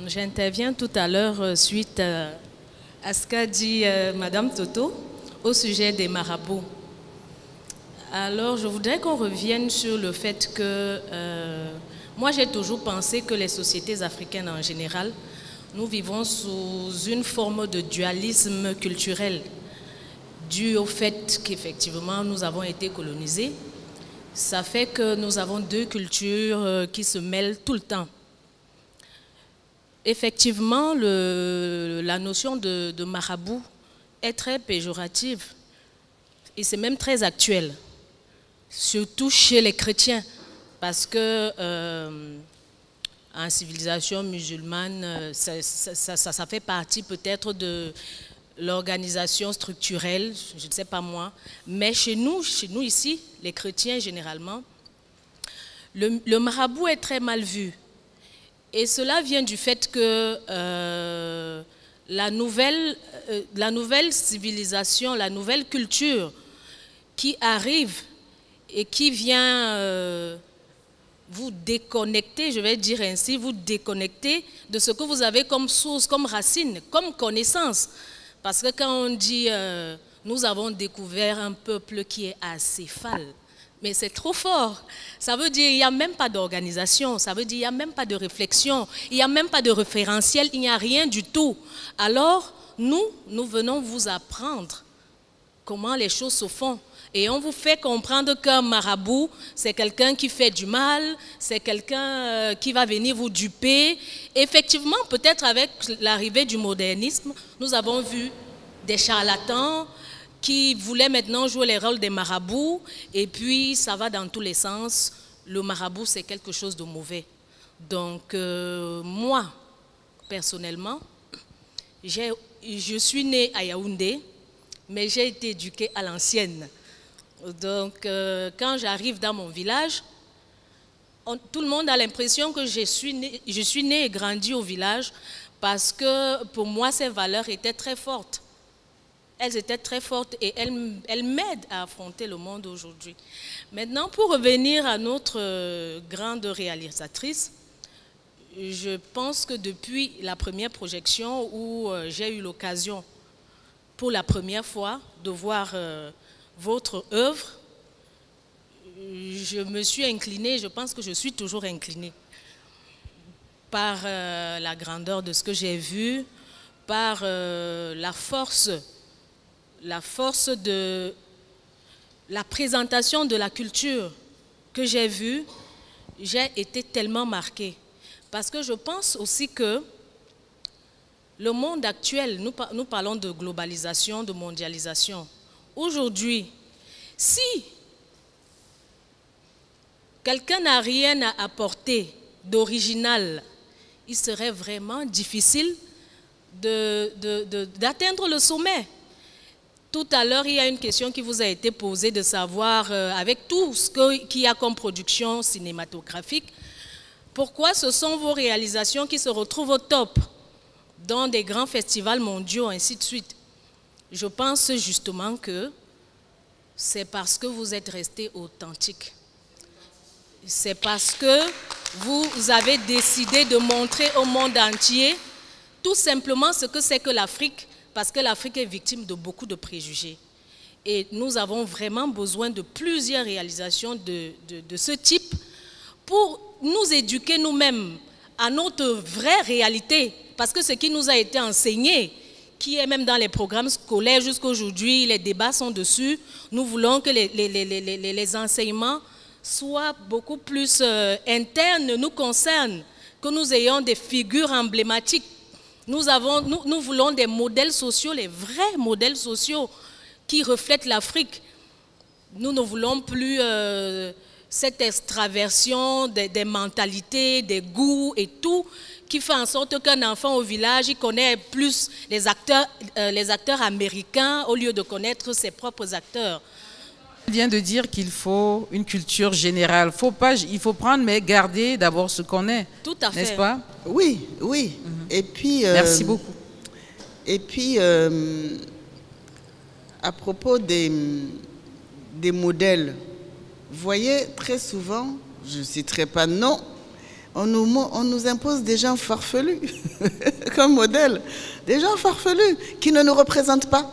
j'interviens tout à l'heure suite à ce qu'a dit Madame Toto au sujet des marabouts. Alors, je voudrais qu'on revienne sur le fait que moi, j'ai toujours pensé que les sociétés africaines en général, nous vivons sous une forme de dualisme culturel dû au fait qu'effectivement, nous avons été colonisés. Ça fait que nous avons deux cultures qui se mêlent tout le temps. Effectivement, la notion de marabout est très péjorative et c'est même très actuel, surtout chez les chrétiens, parce que en civilisation musulmane, ça fait partie peut-être de l'organisation structurelle, je ne sais pas moi, mais chez nous ici, les chrétiens généralement, le marabout est très mal vu. Et cela vient du fait que la nouvelle civilisation, la nouvelle culture qui arrive et qui vient vous déconnecter, je vais dire ainsi, vous déconnecter de ce que vous avez comme source, comme racine, comme connaissance. Parce que quand on dit nous avons découvert un peuple qui est acéphale, mais c'est trop fort. Ça veut dire qu'il n'y a même pas d'organisation, ça veut dire qu'il n'y a même pas de réflexion, il n'y a même pas de référentiel, il n'y a rien du tout. Alors, nous venons vous apprendre comment les choses se font. Et on vous fait comprendre qu'un marabout, c'est quelqu'un qui fait du mal, c'est quelqu'un qui va venir vous duper. Effectivement, peut-être avec l'arrivée du modernisme, nous avons vu des charlatans qui voulaient maintenant jouer les rôles des marabouts. Et puis, ça va dans tous les sens. Le marabout, c'est quelque chose de mauvais. Donc, moi, personnellement, je suis née à Yaoundé, mais j'ai été éduquée à l'ancienne. Donc, quand j'arrive dans mon village, tout le monde a l'impression que je suis née et grandie au village parce que pour moi, ces valeurs étaient très fortes. Elles étaient très fortes et elles m'aident à affronter le monde aujourd'hui. Maintenant, pour revenir à notre grande réalisatrice, je pense que depuis la première projection où j'ai eu l'occasion pour la première fois de voir votre œuvre, je me suis inclinée, je pense que je suis toujours inclinée par la grandeur de ce que j'ai vu, par la force de la présentation de la culture que j'ai vue. J'ai été tellement marquée. Parce que je pense aussi que le monde actuel, nous parlons de globalisation, de mondialisation, aujourd'hui, si quelqu'un n'a rien à apporter d'original, il serait vraiment difficile d'atteindre le sommet. Tout à l'heure, il y a une question qui vous a été posée de savoir, avec tout ce qu'il y a comme production cinématographique, pourquoi ce sont vos réalisations qui se retrouvent au top dans des grands festivals mondiaux, ainsi de suite. Je pense justement que c'est parce que vous êtes resté authentique. C'est parce que vous avez décidé de montrer au monde entier tout simplement ce que c'est que l'Afrique, parce que l'Afrique est victime de beaucoup de préjugés. Et nous avons vraiment besoin de plusieurs réalisations de ce type pour nous éduquer nous-mêmes à notre vraie réalité. Parce que ce qui nous a été enseigné, qui est même dans les programmes scolaires jusqu'à aujourd'hui, les débats sont dessus, nous voulons que les enseignements soient beaucoup plus internes, nous concernent, que nous ayons des figures emblématiques. Nous voulons des modèles sociaux, les vrais modèles sociaux qui reflètent l'Afrique. Nous ne voulons plus cette extraversion des mentalités, des goûts et tout, qui fait en sorte qu'un enfant au village, il connaît plus les acteurs américains au lieu de connaître ses propres acteurs. Il vient de dire qu'il faut une culture générale. Il faut prendre, mais garder d'abord ce qu'on est. Tout à fait. N'est-ce pas? Oui, oui. Et puis, merci beaucoup. Et puis, à propos des modèles, vous voyez, très souvent, je ne citerai pas de nom, on nous impose des gens farfelus comme modèle. Des gens farfelus qui ne nous représentent pas.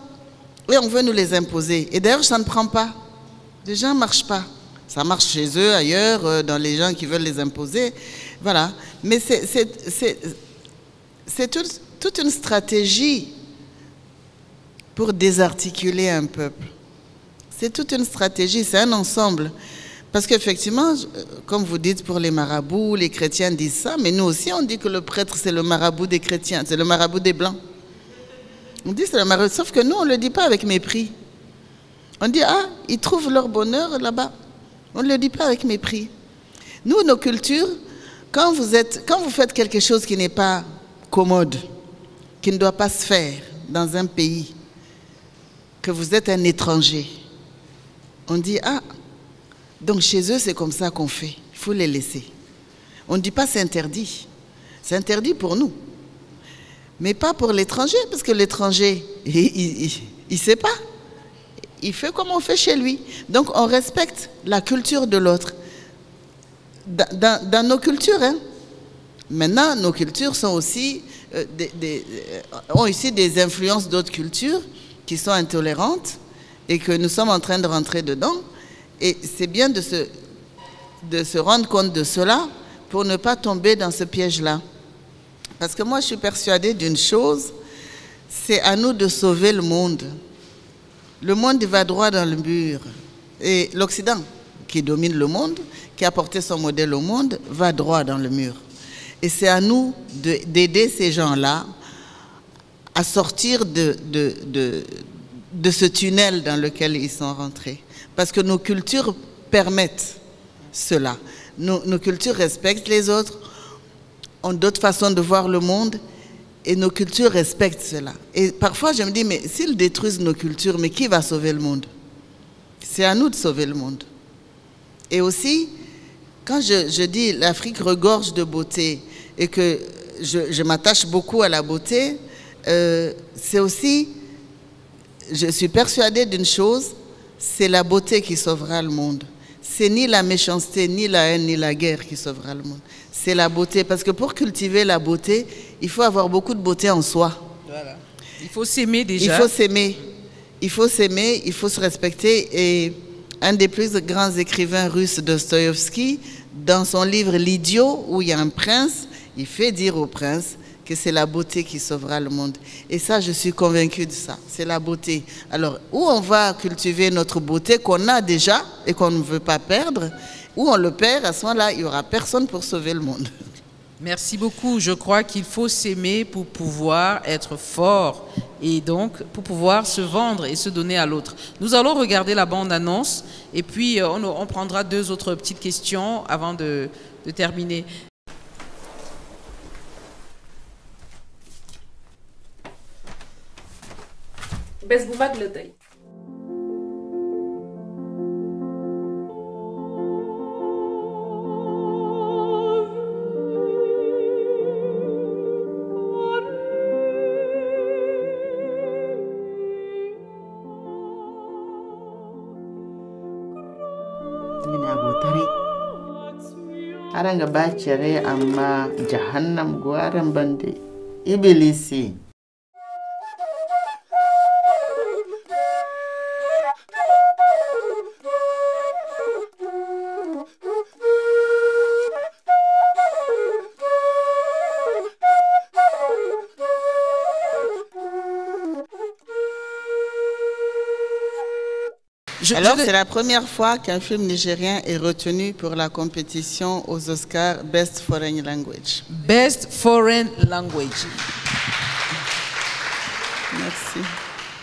Et on veut nous les imposer. Et d'ailleurs, ça ne prend pas. Les gens ne marchent pas. Ça marche chez eux, ailleurs, dans les gens qui veulent les imposer. Voilà. Mais c'est toute une stratégie pour désarticuler un peuple. C'est toute une stratégie, c'est un ensemble. Parce qu'effectivement, comme vous dites pour les marabouts, les chrétiens disent ça, mais nous aussi on dit que le prêtre c'est le marabout des chrétiens, c'est le marabout des blancs. On dit c'est le marabout, sauf que nous on ne le dit pas avec mépris. On dit, ah, ils trouvent leur bonheur là-bas. On ne le dit pas avec mépris. Nous, nos cultures, quand vous faites quelque chose qui n'est pas commode, qui ne doit pas se faire dans un pays, que vous êtes un étranger, on dit, ah, donc chez eux, c'est comme ça qu'on fait. Il faut les laisser. On ne dit pas c'est interdit. C'est interdit pour nous. Mais pas pour l'étranger, parce que l'étranger, il ne sait pas. Il fait comme on fait chez lui. Donc on respecte la culture de l'autre. Dans nos cultures, hein. Maintenant, nos cultures sont aussi, ont ici des influences d'autres cultures qui sont intolérantes et que nous sommes en train de rentrer dedans. Et c'est bien de se rendre compte de cela pour ne pas tomber dans ce piège-là. Parce que moi, je suis persuadée d'une chose, c'est à nous de sauver le monde. Le monde va droit dans le mur. Et l'Occident, qui domine le monde, qui a porté son modèle au monde, va droit dans le mur. Et c'est à nous d'aider ces gens-là à sortir de ce tunnel dans lequel ils sont rentrés. Parce que nos cultures permettent cela. Nos cultures respectent les autres, ont d'autres façons de voir le monde, et nos cultures respectent cela. Et parfois, je me dis, mais s'ils détruisent nos cultures, mais qui va sauver le monde? C'est à nous de sauver le monde. Et aussi, quand je dis l'Afrique regorge de beauté, et que je m'attache beaucoup à la beauté, c'est aussi, je suis persuadée d'une chose, c'est la beauté qui sauvera le monde. C'est ni la méchanceté, ni la haine, ni la guerre qui sauvera le monde. C'est la beauté. Parce que pour cultiver la beauté, il faut avoir beaucoup de beauté en soi. Voilà. Il faut s'aimer déjà. Il faut s'aimer. Il faut s'aimer, il faut se respecter. Et un des plus grands écrivains russes, Dostoïevski, dans son livre L'Idiot, où il y a un prince, il fait dire au prince que c'est la beauté qui sauvera le monde. Et ça, je suis convaincue de ça. C'est la beauté. Alors, où on va cultiver notre beauté qu'on a déjà et qu'on ne veut pas perdre, où on le perd, à ce moment-là, il n'y aura personne pour sauver le monde. Merci beaucoup. Je crois qu'il faut s'aimer pour pouvoir être fort et donc pour pouvoir se vendre et se donner à l'autre. Nous allons regarder la bande-annonce et puis on prendra 2 autres petites questions avant de terminer. بس بمجلدي Ina abotare. Aranga bacere amma jahannam gwaran bande. Ibilisi. Alors, c'est la première fois qu'un film nigérien est retenu pour la compétition aux Oscars Best Foreign Language. Best Foreign Language. Merci.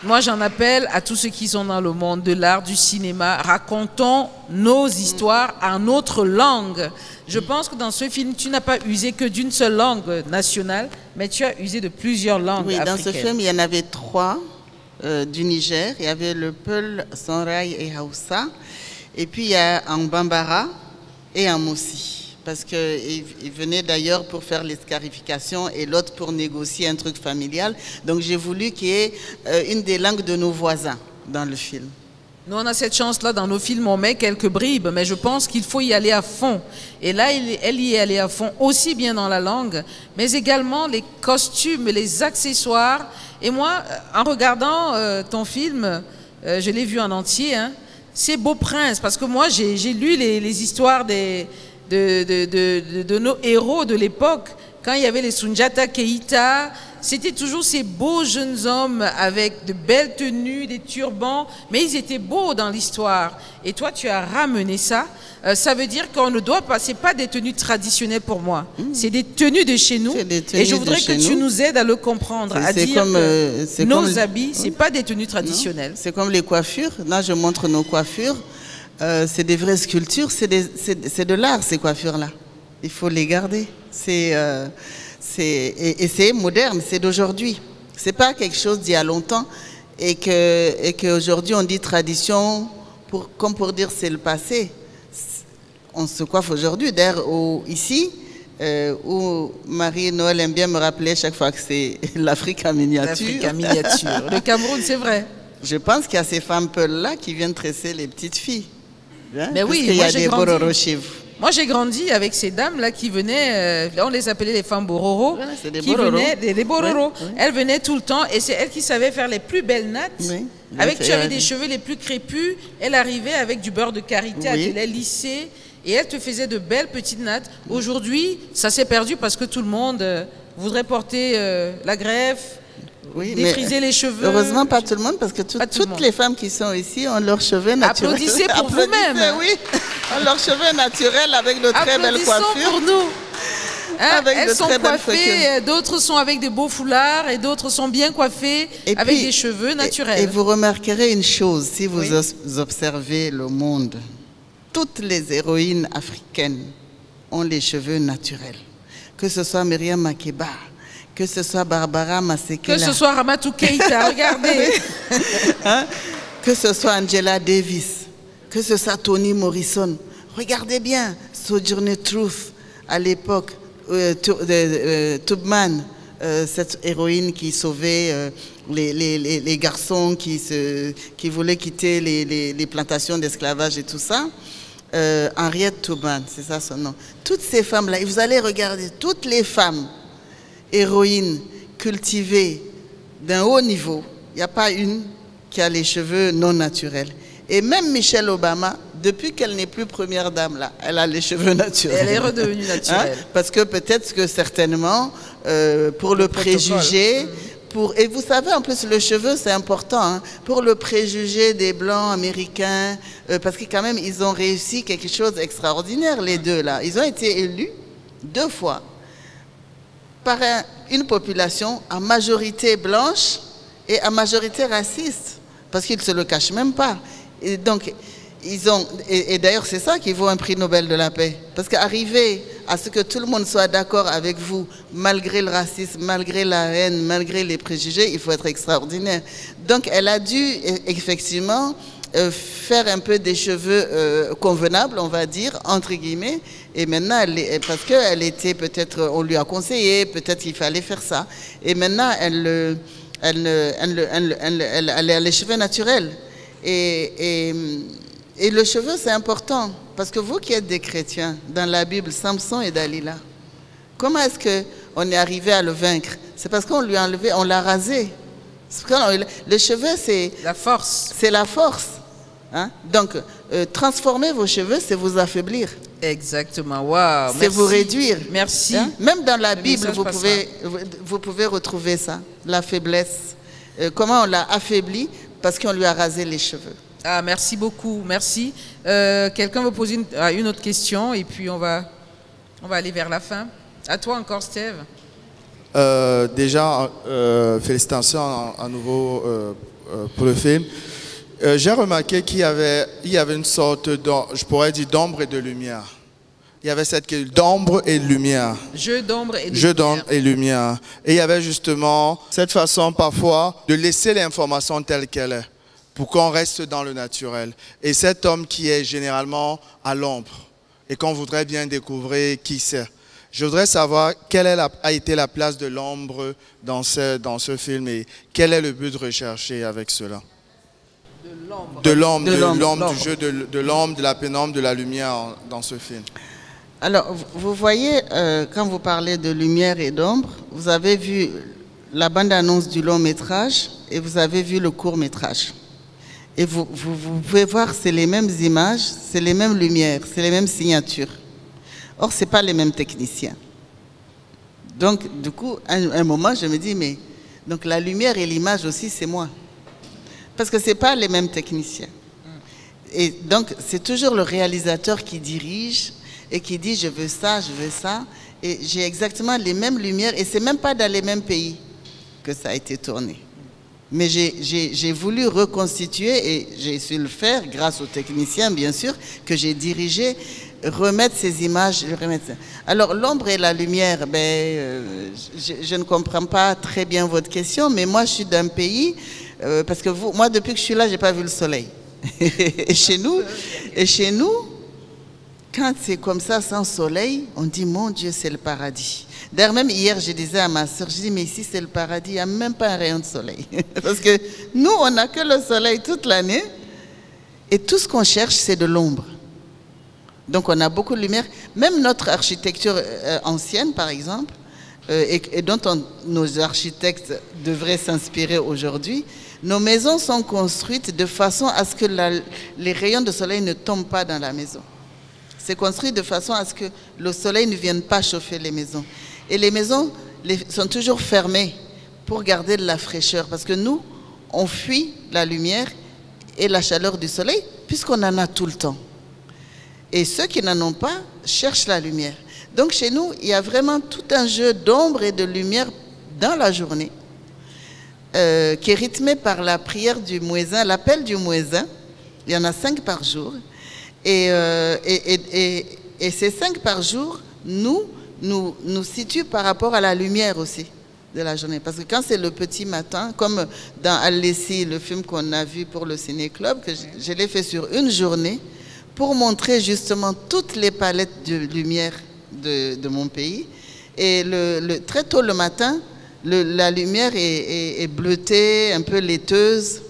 Moi, j'en appelle à tous ceux qui sont dans le monde de l'art, du cinéma. Racontons nos histoires en notre langue. Je pense que dans ce film, tu n'as pas usé que d'une seule langue nationale, mais tu as usé de plusieurs langues africaines. Dans ce film, il y en avait 3. Du Niger, il y avait le Peul, Sonrai et Hausa, et puis il y a en Bambara et en Moussi, parce qu'ils venaient d'ailleurs pour faire les scarifications et l'autre pour négocier un truc familial. Donc j'ai voulu qu'il y ait une des langues de nos voisins dans le film. Nous, on a cette chance-là dans nos films, on met quelques bribes, mais je pense qu'il faut y aller à fond. Et là, elle y est allée à fond, aussi bien dans la langue, mais également les costumes, les accessoires. Et moi, en regardant ton film, je l'ai vu en entier, hein, c'est Beau Prince, parce que moi, j'ai lu les histoires de nos héros de l'époque, quand il y avait les Sundiata Keita. C'était toujours ces beaux jeunes hommes avec de belles tenues, des turbans, mais ils étaient beaux dans l'histoire. Et toi, tu as ramené ça. Ça veut dire qu'on ne doit pas, c'est pas des tenues traditionnelles pour moi. C'est des tenues de chez nous. Et je voudrais que tu nous aides à le comprendre, à dire que nos habits, c'est pas des tenues traditionnelles. C'est comme les coiffures. Là, je montre nos coiffures. C'est des vraies sculptures, c'est de l'art, ces coiffures-là. Il faut les garder. Et c'est moderne, c'est d'aujourd'hui. C'est pas quelque chose d'il y a longtemps et qu'aujourd'hui on dit tradition comme pour dire c'est le passé. On se coiffe aujourd'hui. D'ailleurs, ici, où Marie-Noël aime bien me rappeler chaque fois que c'est l'Afrique en miniature. L'Afrique en miniature. Le Cameroun, c'est vrai. Je pense qu'il y a ces femmes peules-là qui viennent tresser les petites filles. Hein? Mais oui, il y a des bororo chez vous. Moi, j'ai grandi avec ces dames-là qui venaient, on les appelait les femmes bororo, ouais, qui venaient, des bororo. Ouais, ouais. Elles venaient tout le temps et c'est elles qui savaient faire les plus belles nattes. Oui. Tu avais des cheveux les plus crépus, elle arrivait avec du beurre de karité, elle te les lissait et elle te faisait de belles petites nattes. Aujourd'hui, ça s'est perdu parce que tout le monde voudrait porter la greffe. Oui, défriser les cheveux. Heureusement, pas tout le monde, parce que toutes les femmes qui sont ici ont leurs cheveux naturels. Applaudissez pour vous-même. Oui, ont leurs cheveux naturels avec de très belles coiffures. Pour nous. Hein, elles sont coiffées, d'autres sont avec des beaux foulards et d'autres sont bien coiffées avec des cheveux naturels. Et vous remarquerez une chose, si vous observez le monde, toutes les héroïnes africaines ont les cheveux naturels. Que ce soit Myriam Makeba, que ce soit Barbara Masekela, que ce soit Ramatou Keita, regardez, hein? Que ce soit Angela Davis, que ce soit Toni Morrison, regardez bien, Sojourner Truth à l'époque, Tubman, cette héroïne qui sauvait les garçons qui voulaient quitter les plantations d'esclavage et tout ça. Henriette Tubman, c'est ça son nom. Toutes ces femmes-là, et vous allez regarder, toutes les femmes héroïnes cultivées d'un haut niveau, il n'y a pas une qui a les cheveux non naturels. Et même Michelle Obama, depuis qu'elle n'est plus première dame, là, elle a les cheveux naturels. Elle est redevenue naturelle. Hein? Parce que peut-être que certainement, pour le préjugé, et vous savez, en plus, le cheveu, c'est important, hein, pour le préjugé des Blancs américains, parce que quand même, ils ont réussi quelque chose d'extraordinaire, les deux, là. Ils ont été élus 2 fois par une population en majorité blanche et en majorité raciste, parce qu'ils ne se le cachent même pas. Et donc, et d'ailleurs, c'est ça qui vaut un prix Nobel de la paix. Parce qu'arriver à ce que tout le monde soit d'accord avec vous, malgré le racisme, malgré la haine, malgré les préjugés, il faut être extraordinaire. Donc, elle a dû effectivement faire un peu des cheveux convenables, on va dire, entre guillemets. Et maintenant, parce qu'elle était peut-être, on lui a conseillé, peut-être qu'il fallait faire ça. Et maintenant, elle a les cheveux naturels. Et le cheveu, c'est important, parce que vous qui êtes des chrétiens, dans la Bible, Samson et Dalila, comment est-ce qu'on est arrivé à le vaincre? C'est parce qu'on lui a enlevé, on l'a rasé. Le cheveu, c'est la force. C'est la force. Hein? Donc, transformer vos cheveux, c'est vous affaiblir. Exactement, waouh. C'est vous réduire. Merci. Hein? Même dans la Bible, vous pouvez retrouver ça, la faiblesse. Comment on l'a affaibli? Parce qu'on lui a rasé les cheveux. Ah, merci beaucoup, merci. Quelqu'un veut poser une autre question et puis on va aller vers la fin. À toi encore, Steve. Déjà, félicitations à nouveau pour le film. J'ai remarqué qu'il y avait une sorte, je pourrais dire, d'ombre et de lumière. Il y avait cette d'ombre et de lumière. Jeu d'ombre et de lumière. Jeu d'ombre et lumière. Et il y avait justement cette façon parfois de laisser l'information telle qu'elle est, pour qu'on reste dans le naturel. Et cet homme qui est généralement à l'ombre et qu'on voudrait bien découvrir qui c'est. Je voudrais savoir quelle a été la place de l'ombre dans ce film et quel est le but recherché avec cela. De l'ombre, du jeu de l'ombre, de la pénombre, de la lumière dans ce film. Alors, vous voyez, quand vous parlez de lumière et d'ombre, vous avez vu la bande-annonce du long métrage et vous avez vu le court métrage. Et vous pouvez voir, c'est les mêmes images, c'est les mêmes lumières, c'est les mêmes signatures. Or, ce n'est pas les mêmes techniciens. Donc, du coup, à un moment, je me dis, mais donc la lumière et l'image aussi, c'est moi. Parce que ce n'est pas les mêmes techniciens. Et donc, c'est toujours le réalisateur qui dirige et qui dit, je veux ça, je veux ça. Et j'ai exactement les mêmes lumières et ce n'est même pas dans les mêmes pays que ça a été tourné. Mais j'ai voulu reconstituer et j'ai su le faire grâce aux techniciens, bien sûr, que j'ai dirigé, remettre ces images. Alors, l'ombre et la lumière, je ne comprends pas très bien votre question, mais moi, je suis d'un pays, parce que moi, depuis que je suis là, je n'ai pas vu le soleil. et chez nous, quand c'est comme ça, sans soleil, on dit, mon Dieu, c'est le paradis. D'ailleurs, même hier, je disais à ma soeur, je dis, mais ici, c'est le paradis, il n'y a même pas un rayon de soleil. Parce que nous, on n'a que le soleil toute l'année, et tout ce qu'on cherche, c'est de l'ombre. Donc, on a beaucoup de lumière. Même notre architecture ancienne, par exemple, et dont nos architectes devraient s'inspirer aujourd'hui, nos maisons sont construites de façon à ce que les rayons de soleil ne tombent pas dans la maison. C'est construit de façon à ce que le soleil ne vienne pas chauffer les maisons. Et les maisons sont toujours fermées pour garder de la fraîcheur. Parce que nous, on fuit la lumière et la chaleur du soleil puisqu'on en a tout le temps. Et ceux qui n'en ont pas cherchent la lumière. Donc chez nous, il y a vraiment tout un jeu d'ombre et de lumière dans la journée qui est rythmé par la prière du muezzin, l'appel du muezzin. Il y en a 5 par jour. Et ces 5 par jour nous situent par rapport à la lumière aussi de la journée. Parce que quand c'est le petit matin, comme dans Al-Lessi, le film qu'on a vu pour le Ciné-Club, que je l'ai fait sur une journée, pour montrer justement toutes les palettes de lumière de mon pays. Et très tôt le matin, la lumière est bleutée, un peu laiteuse.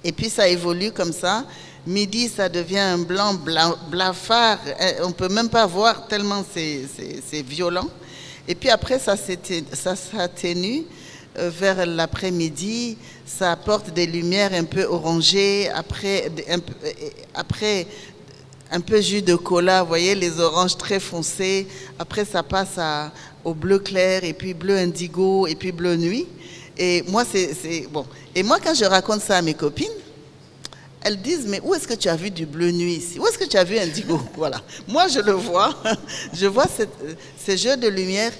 Et puis ça évolue comme ça. Midi, ça devient un blanc blafard. On ne peut même pas voir tellement c'est violent. Et puis après, ça s'atténue vers l'après-midi. Ça apporte des lumières un peu orangées. Après un peu jus de cola, vous voyez, les oranges très foncés. Après, ça passe au bleu clair, et puis bleu indigo, et puis bleu nuit. Et moi, bon. Et moi, quand je raconte ça à mes copines, elles disent, mais où est-ce que tu as vu du bleu nuit ici? Où est-ce que tu as vu indigo? Voilà. Moi, je le vois. Je vois ces jeux de lumière.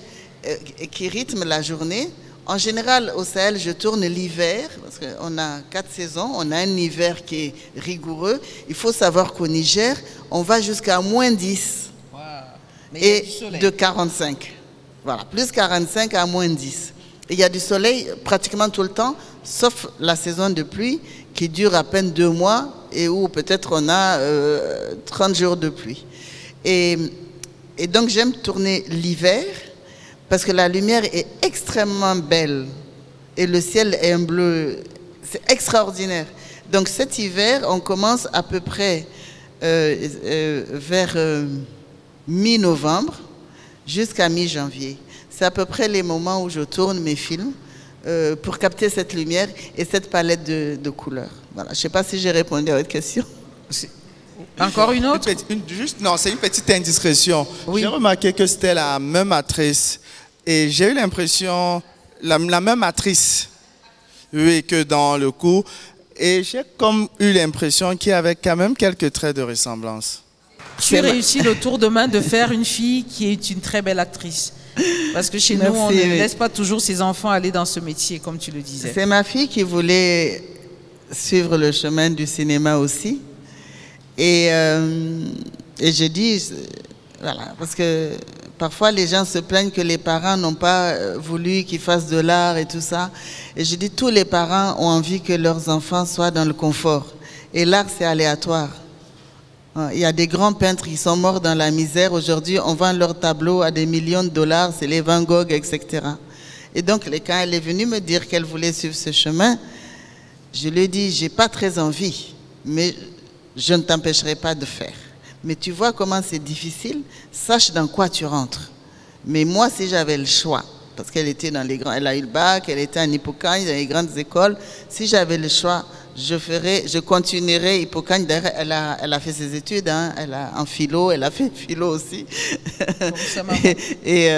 qui rythme la journée. En général, au Sahel, je tourne l'hiver, parce qu'on a 4 saisons. On a un hiver qui est rigoureux. Il faut savoir qu'au Niger, on va jusqu'à moins 10 et de 45. Voilà, plus 45 à moins 10. Et il y a du soleil pratiquement tout le temps, sauf la saison de pluie qui dure à peine 2 mois et où peut-être on a 30 jours de pluie. Et donc j'aime tourner l'hiver parce que la lumière est extrêmement belle et le ciel est un bleu, c'est extraordinaire. Donc cet hiver, on commence à peu près vers mi-novembre jusqu'à mi-janvier. C'est à peu près les moments où je tourne mes films pour capter cette lumière et cette palette de couleurs. Voilà. Je ne sais pas si j'ai répondu à votre question. Encore une autre? Non, c'est une petite indiscrétion. Oui. J'ai remarqué que c'était la même actrice et j'ai eu l'impression, la même actrice, oui, que dans le coup. Et j'ai comme eu l'impression qu'il y avait quand même quelques traits de ressemblance. Tu as réussi le tour de main de faire une fille qui est une très belle actrice. Parce que chez nous, on ne laisse pas toujours ses enfants aller dans ce métier, comme tu le disais. C'est ma fille qui voulait suivre le chemin du cinéma aussi. Et j'ai dit, voilà, parce que parfois les gens se plaignent que les parents n'ont pas voulu qu'ils fassent de l'art et tout ça. Et j'ai dit, tous les parents ont envie que leurs enfants soient dans le confort. Et l'art, c'est aléatoire. Il y a des grands peintres qui sont morts dans la misère. Aujourd'hui, on vend leurs tableaux à des millions de dollars. C'est les Van Gogh, etc. Et donc, quand elle est venue me dire qu'elle voulait suivre ce chemin, je lui ai dit, j'ai pas très envie, mais je ne t'empêcherai pas de faire. Mais tu vois comment c'est difficile, sache dans quoi tu rentres. Mais moi, si j'avais le choix, parce qu'elle était dans les grands, elle a eu le bac, elle était en Hippocagne, dans les grandes écoles, si j'avais le choix, je continuerai Hippocagne. D'ailleurs, elle a fait ses études, hein, elle a en philo, elle a fait philo aussi. et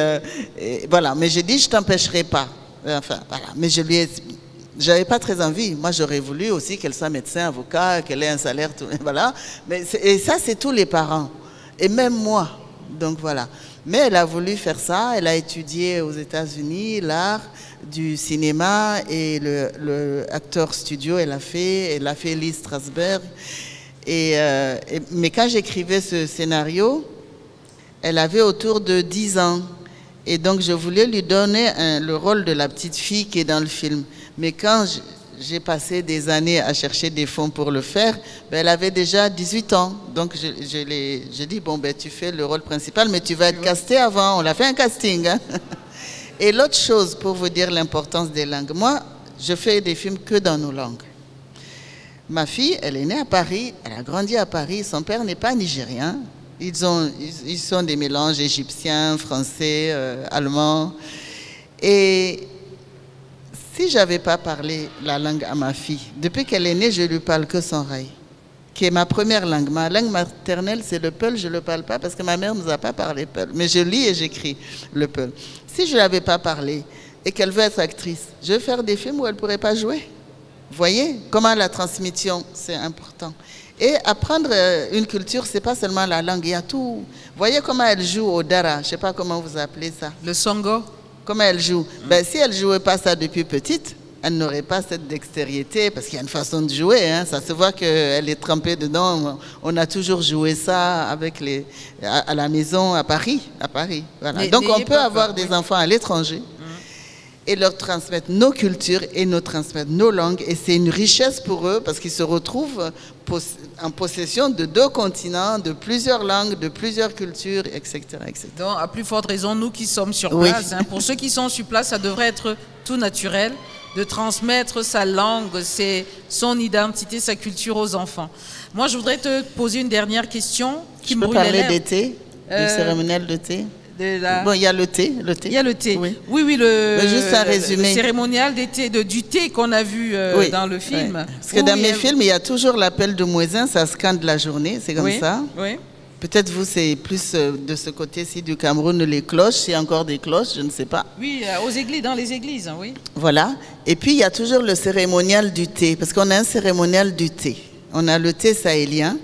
voilà, mais j'ai dit, je t'empêcherai pas. Enfin, voilà, mais j'avais pas très envie. Moi, j'aurais voulu aussi qu'elle soit médecin, avocat, qu'elle ait un salaire, tout, voilà. Et ça, c'est tous les parents. Et même moi. Donc voilà. Mais elle a voulu faire ça. Elle a étudié aux États-Unis l'art du cinéma et le acteur studio. Elle a fait Lee Strasberg. Mais quand j'écrivais ce scénario, elle avait autour de 10 ans. Et donc, je voulais lui donner le rôle de la petite fille qui est dans le film. Mais quand j'ai passé des années à chercher des fonds pour le faire, ben, elle avait déjà 18 ans. Donc, j'ai dit, bon, ben, tu fais le rôle principal, mais tu vas être castée avant. On a fait un casting. Hein. Et l'autre chose, pour vous dire l'importance des langues, moi, je fais des films que dans nos langues. Ma fille, elle est née à Paris, elle a grandi à Paris, son père n'est pas nigérien. Ils sont des mélanges égyptiens, français, allemands. Et si je n'avais pas parlé la langue à ma fille, depuis qu'elle est née, je lui parle que son raï, qui est ma première langue. Ma langue maternelle, c'est le peul, je ne le parle pas parce que ma mère ne nous a pas parlé peul. Mais je lis et j'écris le peul. Si je ne l'avais pas parlé et qu'elle veut être actrice, je vais faire des films où elle ne pourrait pas jouer. Vous voyez comment la transmission, c'est important. Et apprendre une culture, ce n'est pas seulement la langue, il y a tout. Vous voyez comment elle joue au dara, je ne sais pas comment vous appelez ça. Le songo. Comment elle joue. Ben, si elle ne jouait pas ça depuis petite, elle n'aurait pas cette dextérité, parce qu'il y a une façon de jouer, hein. Ça se voit qu'elle est trempée dedans. On a toujours joué ça avec à la maison à Paris. Voilà. Donc on peut avoir des enfants à l'étranger et leur transmettre nos cultures et nous transmettre nos langues. Et c'est une richesse pour eux parce qu'ils se retrouvent en possession de 2 continents, de plusieurs langues, de plusieurs cultures, etc. etc. Donc, à plus forte raison, nous qui sommes sur place, hein, pour ceux qui sont sur place, ça devrait être tout naturel de transmettre sa langue, son identité, sa culture aux enfants. Moi, je voudrais te poser une dernière question qui me brûle les lèvres. Je peux parler d'été, du cérémonial de thé. Bon, il y a le thé. Il y a le thé. Oui, juste un résumé. Le cérémonial du thé qu'on a vu dans le film. Oui. Parce que dans mes films, il y a toujours l'appel de Mouezin, ça scande la journée, c'est comme ça. Oui. Peut-être vous, c'est plus de ce côté-ci du Cameroun, les cloches, s'il y a encore des cloches, je ne sais pas. Oui, aux églises, dans les églises, oui. Voilà. Et puis, il y a toujours le cérémonial du thé, parce qu'on a un cérémonial du thé. On a le thé sahélien,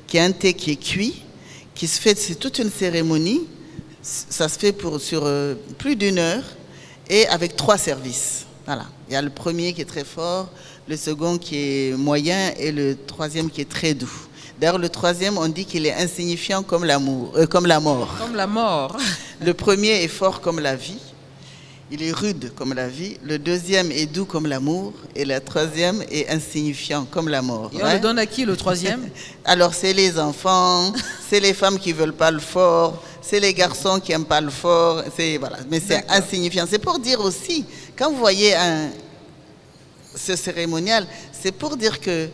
qui est un thé qui est cuit, qui se fait, c'est toute une cérémonie. Ça se fait sur plus d'1 heure et avec 3 services. Voilà. Il y a le premier qui est très fort, le second qui est moyen et le troisième qui est très doux. D'ailleurs, le troisième, on dit qu'il est insignifiant comme l'amour, comme la mort. Comme la mort. Le premier est fort comme la vie. Il est rude comme la vie. Le deuxième est doux comme l'amour. Et le troisième est insignifiant comme la mort. Et on le donne à qui, le troisième? Alors, c'est les enfants, c'est les femmes qui ne veulent pas le fort, c'est les garçons qui n'aiment pas le fort. Voilà. Mais c'est insignifiant. C'est pour dire aussi, quand vous voyez ce cérémonial, c'est pour dire que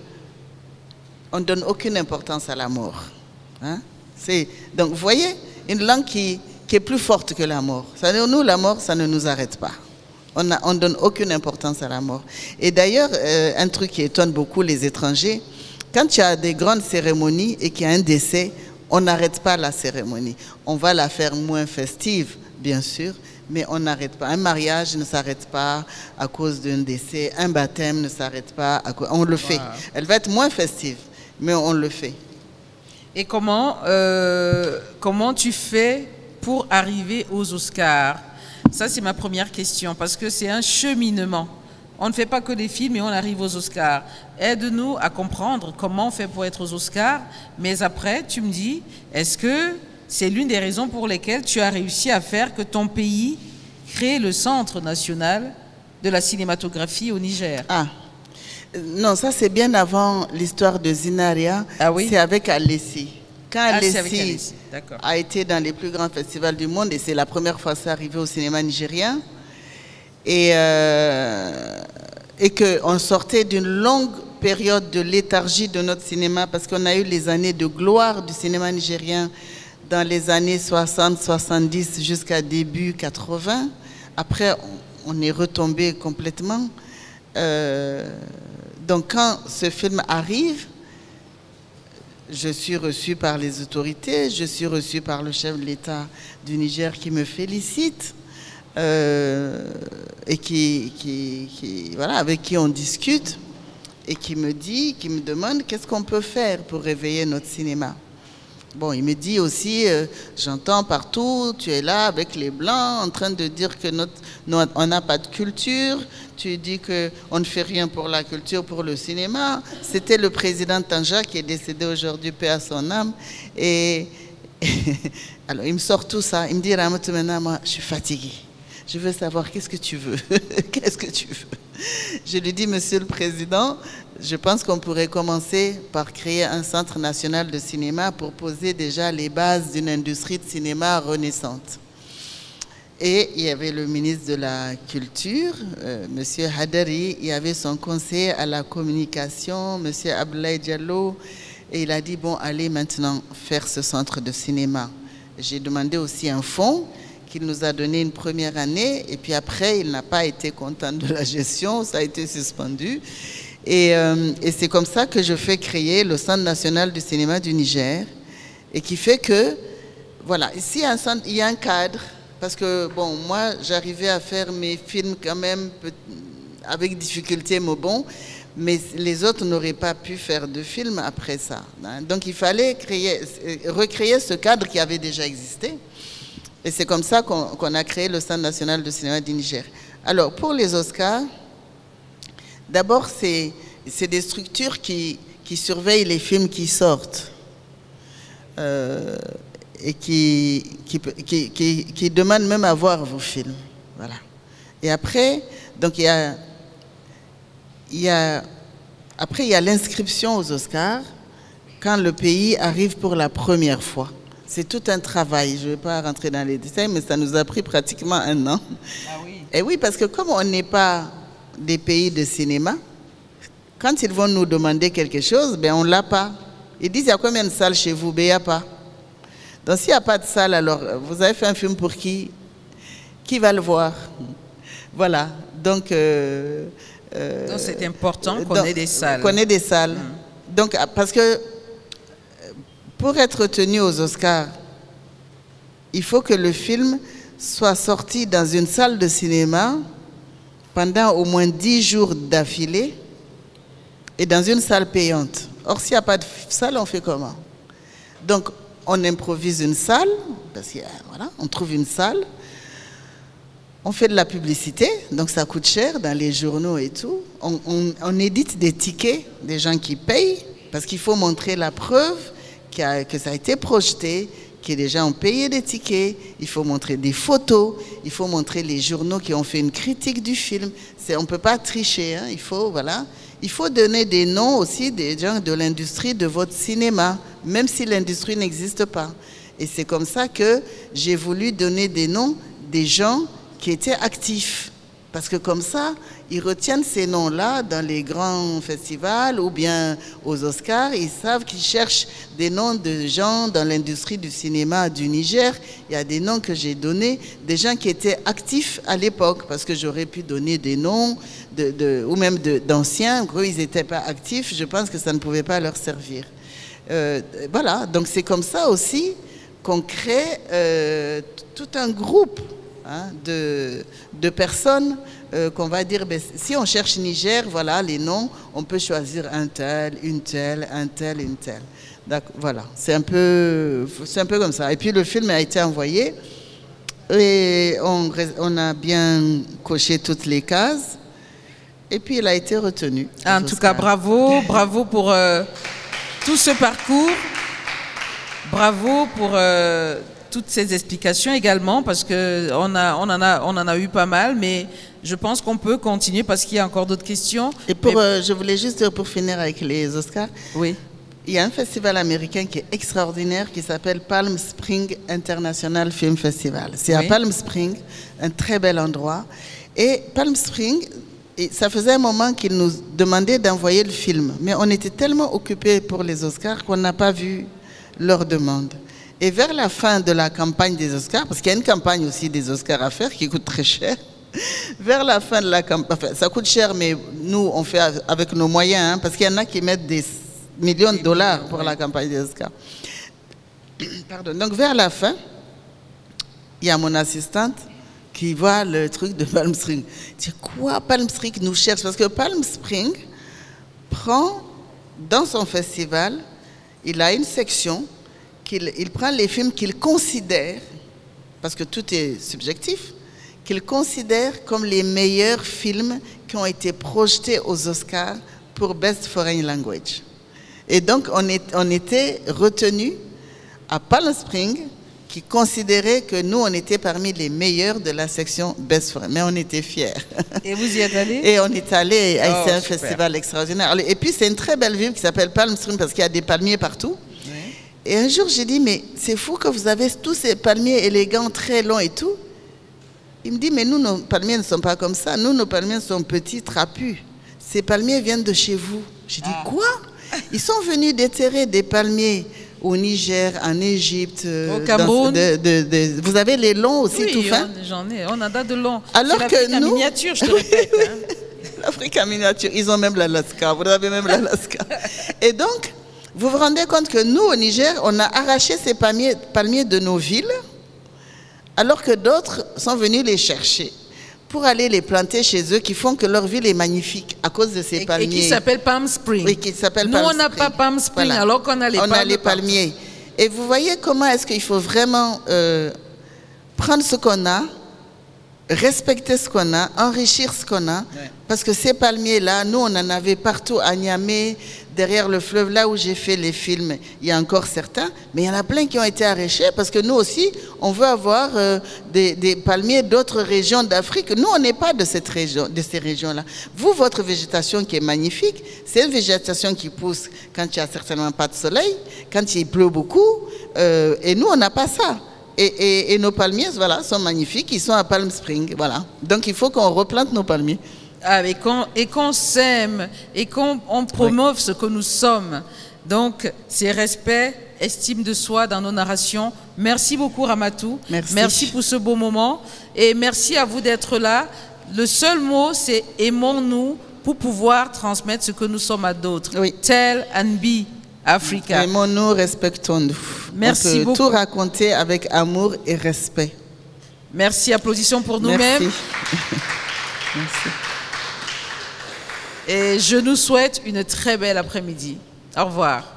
on ne donne aucune importance à la mort. Hein? Donc, vous voyez, une langue qui est plus forte que la mort. Nous, la mort, ça ne nous arrête pas. On ne donne aucune importance à la mort. Et d'ailleurs, un truc qui étonne beaucoup les étrangers, quand il y a des grandes cérémonies et qu'il y a un décès, on n'arrête pas la cérémonie. On va la faire moins festive, bien sûr, mais on n'arrête pas. Un mariage ne s'arrête pas à cause d'un décès. Un baptême ne s'arrête pas. On le fait. Elle va être moins festive, mais on le fait. Et comment tu fais pour arriver aux Oscars? Ça, c'est ma première question, parce que c'est un cheminement. On ne fait pas que des films et on arrive aux Oscars. Aide-nous à comprendre comment on fait pour être aux Oscars. Mais après, tu me dis, est-ce que c'est l'une des raisons pour lesquelles tu as réussi à faire que ton pays crée le Centre national de la cinématographie au Niger? Ah, non, ça c'est bien avant l'histoire de Zinaria. Ah oui? C'est avec Alessi. Quand Alessi d'accord, a été dans les plus grands festivals du monde, et c'est la première fois que c'est arrivé au cinéma nigérien, et qu'on sortait d'une longue période de léthargie de notre cinéma, parce qu'on a eu les années de gloire du cinéma nigérien dans les années 60, 70 jusqu'à début 80. Après, on est retombé complètement. Donc quand ce film arrive, je suis reçue par les autorités, je suis reçue par le chef de l'État du Niger qui me félicite et voilà, avec qui on discute et qui me demande qu'est-ce qu'on peut faire pour réveiller notre cinéma. Bon, il me dit aussi, j'entends partout, tu es là avec les Blancs en train de dire que on n'a pas de culture, tu dis qu'on ne fait rien pour la culture, pour le cinéma. C'était le président Tanja qui est décédé aujourd'hui, paix à son âme. Et alors, il me sort tout ça, il me dit, Ramatu, maintenant, moi, je suis fatiguée. Je veux savoir, qu'est-ce que tu veux? Qu'est-ce que tu veux? Je lui dis, Monsieur le Président, je pense qu'on pourrait commencer par créer un centre national de cinéma pour poser déjà les bases d'une industrie de cinéma renaissante. Et il y avait le ministre de la Culture, Monsieur Hadari, il y avait son conseiller à la communication, Monsieur Abdoulaye Diallo, et il a dit, bon, allez maintenant faire ce centre de cinéma. J'ai demandé aussi un fonds qu'il nous a donné une première année, et puis après, il n'a pas été content de la gestion, ça a été suspendu. Et c'est comme ça que je fais créer le Centre national du cinéma du Niger, et qui fait que, voilà, ici, il y a un cadre, parce que, bon, moi, j'arrivais à faire mes films quand même avec difficulté, mais bon, mais les autres n'auraient pas pu faire de films après ça. Hein. Donc, il fallait recréer ce cadre qui avait déjà existé. Et c'est comme ça qu'on a créé le Centre national de cinéma du Niger. Alors, pour les Oscars, d'abord, c'est des structures qui surveillent les films qui sortent et qui demandent même à voir vos films. Voilà. Et après, donc il y a l'inscription aux Oscars quand le pays arrive pour la première fois. C'est tout un travail. Je ne vais pas rentrer dans les détails, mais ça nous a pris pratiquement 1 an. Ah oui. Et oui, parce que comme on n'est pas des pays de cinéma, quand ils vont nous demander quelque chose, ben on ne l'a pas. Ils disent, il y a combien de salles chez vous? Ben il n'y a pas. Donc s'il n'y a pas de salle, alors vous avez fait un film pour qui? Qui va le voir? Voilà. Donc c'est important qu'on ait des salles. Qu'on ait des salles. Donc, parce que pour être tenu aux Oscars, il faut que le film soit sorti dans une salle de cinéma pendant au moins 10 jours d'affilée et dans une salle payante. Or, s'il n'y a pas de salle, on fait comment? Donc, on improvise une salle parce que voilà, on trouve une salle, on fait de la publicité, donc ça coûte cher dans les journaux et tout. On édite des tickets, des gens qui payent, parce qu'il faut montrer la preuve que ça a été projeté, que les gens ont payé des tickets, il faut montrer des photos, il faut montrer les journaux qui ont fait une critique du film. On ne peut pas tricher, hein, il faut donner des noms aussi des gens de l'industrie de votre cinéma, même si l'industrie n'existe pas. Et c'est comme ça que j'ai voulu donner des noms des gens qui étaient actifs. Parce que comme ça, ils retiennent ces noms-là dans les grands festivals ou bien aux Oscars. Ils savent qu'ils cherchent des noms de gens dans l'industrie du cinéma du Niger. Il y a des noms que j'ai donnés, des gens qui étaient actifs à l'époque, parce que j'aurais pu donner des noms ou même d'anciens. Quand ils n'étaient pas actifs, je pense que ça ne pouvait pas leur servir. Voilà, donc c'est comme ça aussi qu'on crée tout un groupe, hein, de personnes qu'on va dire, ben, si on cherche Niger, voilà les noms, on peut choisir un tel, une telle, un tel, une telle. Voilà, c'est un peu comme ça. Et puis le film a été envoyé et on a bien coché toutes les cases et puis il a été retenu. En tout cas, bravo pour tout ce parcours. Bravo pour toutes ces explications également, parce qu'on en a eu pas mal, mais je pense qu'on peut continuer parce qu'il y a encore d'autres questions. Et je voulais juste dire, pour finir avec les Oscars, oui. Il y a un festival américain qui est extraordinaire qui s'appelle Palm Springs International Film Festival. C'est à Palm Springs, un très bel endroit. Et Palm Springs, ça faisait un moment qu'ils nous demandaient d'envoyer le film, mais on était tellement occupés pour les Oscars qu'on n'a pas vu leur demande. Et vers la fin de la campagne des Oscars, parce qu'il y a une campagne aussi des Oscars à faire qui coûte très cher, vers la fin de la campagne, enfin, ça coûte cher, mais nous, on fait avec nos moyens, hein, parce qu'il y en a qui mettent des millions de dollars pour la campagne des Oscars. Pardon. Donc, vers la fin, il y a mon assistante qui voit le truc de Palm Springs. Elle dit, quoi, Palm Springs nous cherche? Parce que Palm Springs prend, dans son festival, il a une section, il prend les films qu'il considère, parce que tout est subjectif, qu'il considère comme les meilleurs films qui ont été projetés aux Oscars pour Best Foreign Language. Et donc, on était retenus à Palm Springs, qui considérait que nous, on était parmi les meilleurs de la section Best Foreign. Mais on était fiers. Et vous y êtes allés? Et on est allé, c'est un festival extraordinaire. Et puis, c'est une très belle ville qui s'appelle Palm Springs, parce qu'il y a des palmiers partout. Et un jour, j'ai dit, mais c'est fou que vous avez tous ces palmiers élégants, très longs et tout. Il me dit, mais nous, nos palmiers ne sont pas comme ça. Nous, nos palmiers sont petits, trapus. Ces palmiers viennent de chez vous. J'ai dit, quoi? Ils sont venus déterrer des palmiers au Niger, en Égypte. Au Cameroun. Vous avez les longs aussi, tout fin? Oui, j'en ai. On en a de longs. Alors que nous... en miniature, je te répète. Hein. L'Afrique en miniature. Ils ont même l'Alaska. Vous avez même l'Alaska. Et donc... Vous vous rendez compte que nous, au Niger, on a arraché ces palmiers de nos villes, alors que d'autres sont venus les chercher pour aller les planter chez eux, qui font que leur ville est magnifique à cause de ces palmiers. Et qui s'appelle Palm Springs. Oui, qui s'appelle Nous, Palm on n'a pas Palm Springs, voilà. Alors qu'on a les palmiers. Et vous voyez comment est-ce qu'il faut vraiment prendre ce qu'on a, respecter ce qu'on a, enrichir ce qu'on a, parce que ces palmiers-là, nous, on en avait partout à Niamey, derrière le fleuve, là où j'ai fait les films, il y a encore certains, mais il y en a plein qui ont été arrachés, parce que nous aussi, on veut avoir des palmiers d'autres régions d'Afrique. Nous, on n'est pas de ces régions-là. Vous, votre végétation qui est magnifique, c'est une végétation qui pousse quand il n'y a certainement pas de soleil, quand il pleut beaucoup, et nous, on n'a pas ça. Et nos palmiers, voilà, sont magnifiques, ils sont à Palm Springs, voilà. Donc, il faut qu'on replante nos palmiers. Et qu'on s'aime, et qu'on promeuve ce que nous sommes. Donc, c'est respect, estime de soi dans nos narrations. Merci beaucoup, Ramatu. Merci pour ce beau moment. Et merci à vous d'être là. Le seul mot, c'est aimons-nous pour pouvoir transmettre ce que nous sommes à d'autres. Tell and be Africa. Aimons-nous, respectons-nous. Merci beaucoup. Tout raconter avec amour et respect. Merci, applaudissements pour nous-mêmes. Merci. Et je nous souhaite une très belle après-midi. Au revoir.